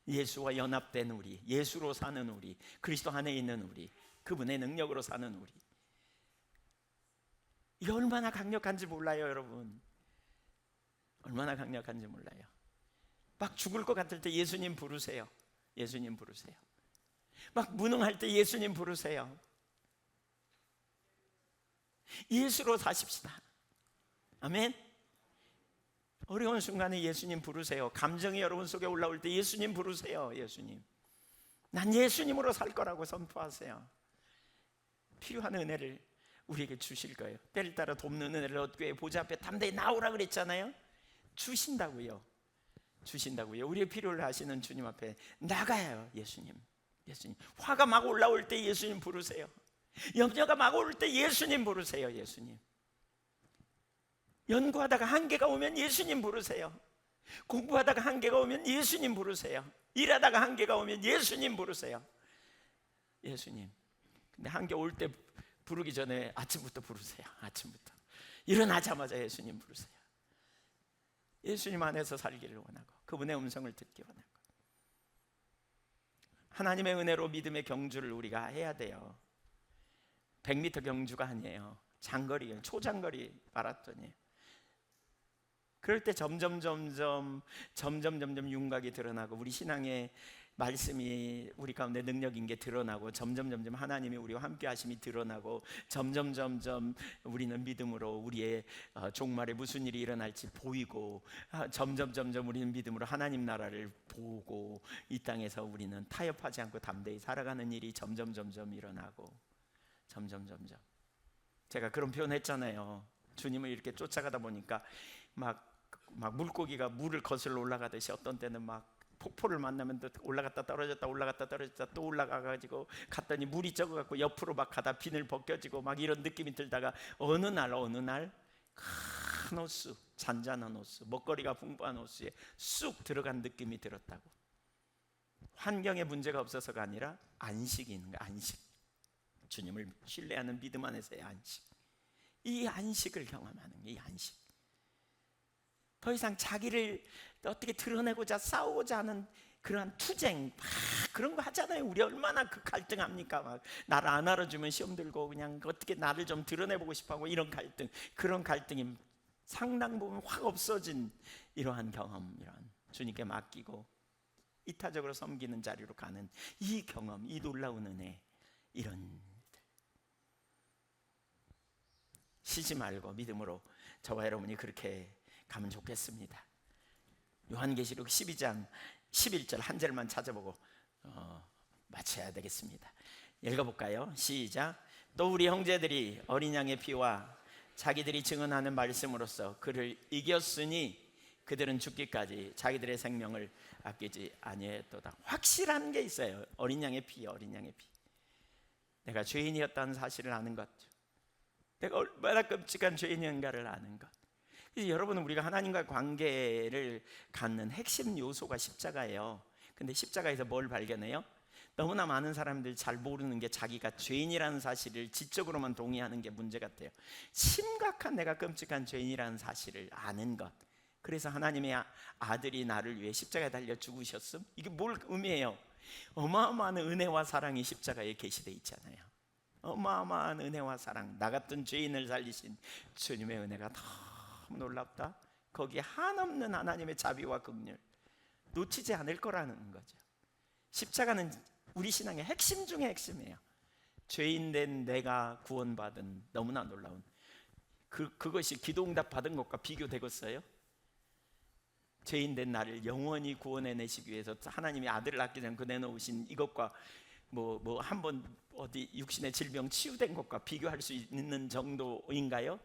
예수와 연합된 우리, 예수로 사는 우리, 그리스도 안에 있는 우리, 그분의 능력으로 사는 우리. 이게 얼마나 강력한지 몰라요, 여러분. 얼마나 강력한지 몰라요. 막 죽을 것 같을 때 예수님 부르세요. 예수님 부르세요. 막 무능할 때 예수님 부르세요. 예수로 사십시다. 아멘. 어려운 순간에 예수님 부르세요. 감정이 여러분 속에 올라올 때 예수님 부르세요. 예수님, 난 예수님으로 살 거라고 선포하세요. 필요한 은혜를 우리에게 주실 거예요. 때를 따라 돕는 은혜를 얻기 위해 보좌 앞에 담대히 나오라 그랬잖아요. 주신다고요. 주신다고요. 우리의 필요를 아시는 주님 앞에 나가요. 예수님, 예수님. 화가 막 올라올 때 예수님 부르세요. 염려가 막 올 때 예수님 부르세요. 예수님. 연구하다가 한계가 오면 예수님 부르세요. 공부하다가 한계가 오면 예수님 부르세요. 일하다가 한계가 오면 예수님 부르세요. 예수님. 근데 한계 올 때 부르기 전에 아침부터 부르세요. 아침부터 일어나자마자 예수님 부르세요. 예수님 안에서 살기를 원하고 그분의 음성을 듣기 원하고, 하나님의 은혜로 믿음의 경주를 우리가 해야 돼요. 100m 경주가 아니에요. 장거리, 초장거리 마라톤이에요. 그럴 때 점점 윤곽이 드러나고, 우리 신앙의 말씀이 우리 가운데 능력인 게 드러나고, 점점 하나님이 우리와 함께 하심이 드러나고, 점점 우리는 믿음으로 우리의 종말에 무슨 일이 일어날지 보이고, 점점 우리는 믿음으로 하나님 나라를 보고, 이 땅에서 우리는 타협하지 않고 담대히 살아가는 일이 점점 일어나고, 점점. 제가 그런 표현했잖아요. 주님을 이렇게 쫓아가다 보니까 막 물고기가 물을 거슬러 올라가듯이, 어떤 때는 막 폭포를 만나면 또 올라갔다 떨어졌다 또 올라가가지고 갔더니 물이 적어갖고 옆으로 막 가다 비늘 벗겨지고 막 이런 느낌이 들다가, 어느 날 큰 호수, 잔잔한 호수, 먹거리가 풍부한 호수에 쑥 들어간 느낌이 들었다고. 환경에 문제가 없어서가 아니라 안식이 있는 거야. 안식. 주님을 신뢰하는 믿음 안에서의 안식. 이 안식을 경험하는 게, 이 안식. 더 이상 자기를 어떻게 드러내고자 싸우고자 하는 그러한 투쟁, 막 그런 거 하잖아요. 우리 얼마나 그 갈등합니까? 막 나를 안 알아주면 시험 들고 그냥 어떻게 나를 좀 드러내보고 싶어하고, 이런 갈등, 그런 갈등이 상당 부분 확 없어진 이러한 경험, 이런 주님께 맡기고 이타적으로 섬기는 자리로 가는 이 경험, 이 놀라운 은혜, 이런 쉬지 말고 믿음으로 저와 여러분이 그렇게 가면 좋겠습니다. 요한계시록 12장 11절 한 절만 찾아보고 마쳐야 되겠습니다. 읽어볼까요? 시작. 또 우리 형제들이 어린 양의 피와 자기들이 증언하는 말씀으로써 그를 이겼으니 그들은 죽기까지 자기들의 생명을 아끼지 아니했도다. 확실한 게 있어요. 어린 양의 피, 어린 양의 피. 내가 죄인이었다는 사실을 아는 것, 내가 얼마나 끔찍한 죄인인가를 아는 것. 여러분은 우리가 하나님과의 관계를 갖는 핵심 요소가 십자가예요. 근데 십자가에서 뭘 발견해요? 너무나 많은 사람들이 잘 모르는 게, 자기가 죄인이라는 사실을 지적으로만 동의하는 게 문제 같아요. 심각한 내가 끔찍한 죄인이라는 사실을 아는 것. 그래서 하나님의 아들이 나를 위해 십자가에 달려 죽으셨음. 이게 뭘 의미해요? 어마어마한 은혜와 사랑이 십자가에 계시되어 있잖아요. 어마어마한 은혜와 사랑, 나 같은 죄인을 살리신 주님의 은혜가 너무 놀랍다. 거기에 한없는 하나님의 자비와 긍휼 놓치지 않을 거라는 거죠. 십자가는 우리 신앙의 핵심 중에 핵심이에요. 죄인된 내가 구원받은 너무나 놀라운 그것이 기도응답 받은 것과 비교되겠어요? 죄인된 나를 영원히 구원해내시기 위해서 하나님이 아들을 아끼지 않고 내놓으신 이것과 뭐 한번 어디 육신의 질병 치유된 것과 비교할 수 있는 정도인가요?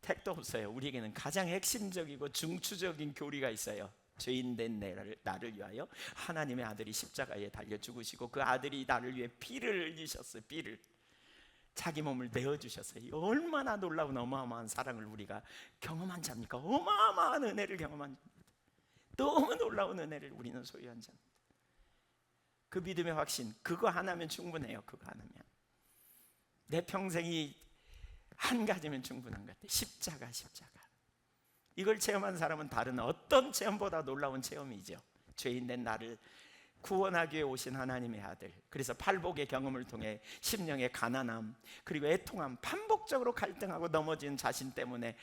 택도 없어요. 우리에게는 가장 핵심적이고 중추적인 교리가 있어요. 죄인된 나를 위하여 하나님의 아들이 십자가에 달려 죽으시고 그 아들이 나를 위해 피를 흘리셨어요. 피를 자기 몸을 내어주셨어요. 얼마나 놀라운 어마어마한 사랑을 우리가 경험한 자입니까? 어마어마한 은혜를 경험한 자입니다. 너무 놀라운 은혜를 우리는 소유한 자입니다. 그 믿음의 확신, 그거 하나면 충분해요. 그거 하나면 내 평생이 한 가지면 충분한 것 같아요. 십자가. 이걸 체험한 사람은 다른 어떤 체험보다 놀라운 체험이죠. 죄인된 나를 구원하기 위해 오신 하나님의 아들. 그래서 팔복의 경험을 통해 심령의 가난함 그리고 애통함, 반복적으로 갈등하고 넘어진 자신 때문에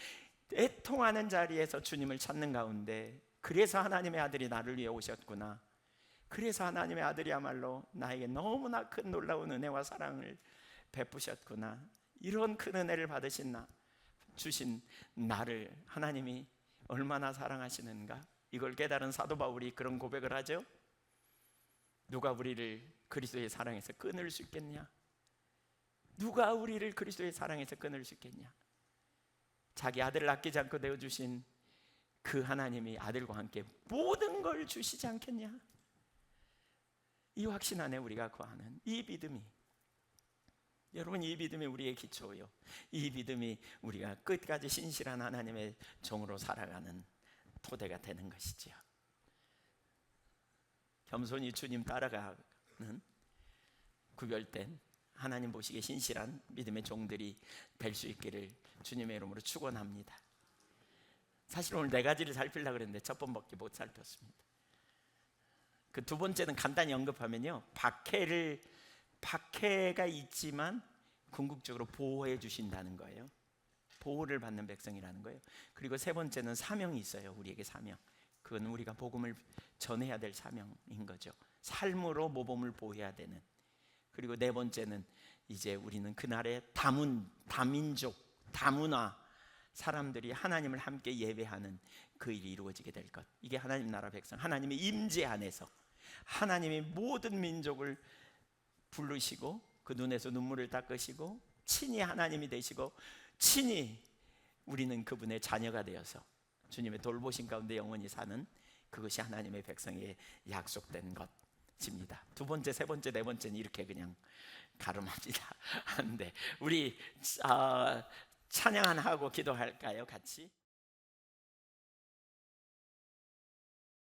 애통하는 자리에서 주님을 찾는 가운데, 그래서 하나님의 아들이 나를 위해 오셨구나, 그래서 하나님의 아들이야말로 나에게 너무나 큰 놀라운 은혜와 사랑을 베푸셨구나, 이런 큰 은혜를 주신 나를 하나님이 얼마나 사랑하시는가, 이걸 깨달은 사도 바울이 그런 고백을 하죠. 누가 우리를 그리스도의 사랑에서 끊을 수 있겠냐? 누가 우리를 그리스도의 사랑에서 끊을 수 있겠냐? 자기 아들을 아끼지 않고 내어주신 그 하나님이 아들과 함께 모든 걸 주시지 않겠냐? 이 확신 안에 우리가 거하는 이 믿음이, 여러분, 이 믿음이 우리의 기초요, 이 믿음이 우리가 끝까지 신실한 하나님의 종으로 살아가는 토대가 되는 것이지요. 겸손히 주님 따라가는 구별된 하나님 보시기에 신실한 믿음의 종들이 될 수 있기를 주님의 이름으로 축원합니다. 사실 오늘 네 가지를 살피려고 그랬는데 첫 번밖에 못 살폈습니다. 그 두 번째는 간단히 언급하면요, 박해가 있지만 궁극적으로 보호해 주신다는 거예요. 보호를 받는 백성이라는 거예요. 그리고 세 번째는 사명이 있어요. 우리에게 사명. 그건 우리가 복음을 전해야 될 사명인 거죠. 삶으로 모범을 보여야 되는. 그리고 네 번째는 이제 우리는 그날의 다민족, 다문화 사람들이 하나님을 함께 예배하는 그 일이 이루어지게 될 것. 이게 하나님 나라 백성, 하나님의 임재 안에서 하나님이 모든 민족을 부르시고 그 눈에서 눈물을 닦으시고 친히 하나님이 되시고 친히 우리는 그분의 자녀가 되어서 주님의 돌보신 가운데 영원히 사는, 그것이 하나님의 백성에게 약속된 것입니다. 두 번째, 세 번째, 네 번째는 이렇게 그냥 가름합니다. 근데 우리 찬양 하나 하고 기도할까요? 같이?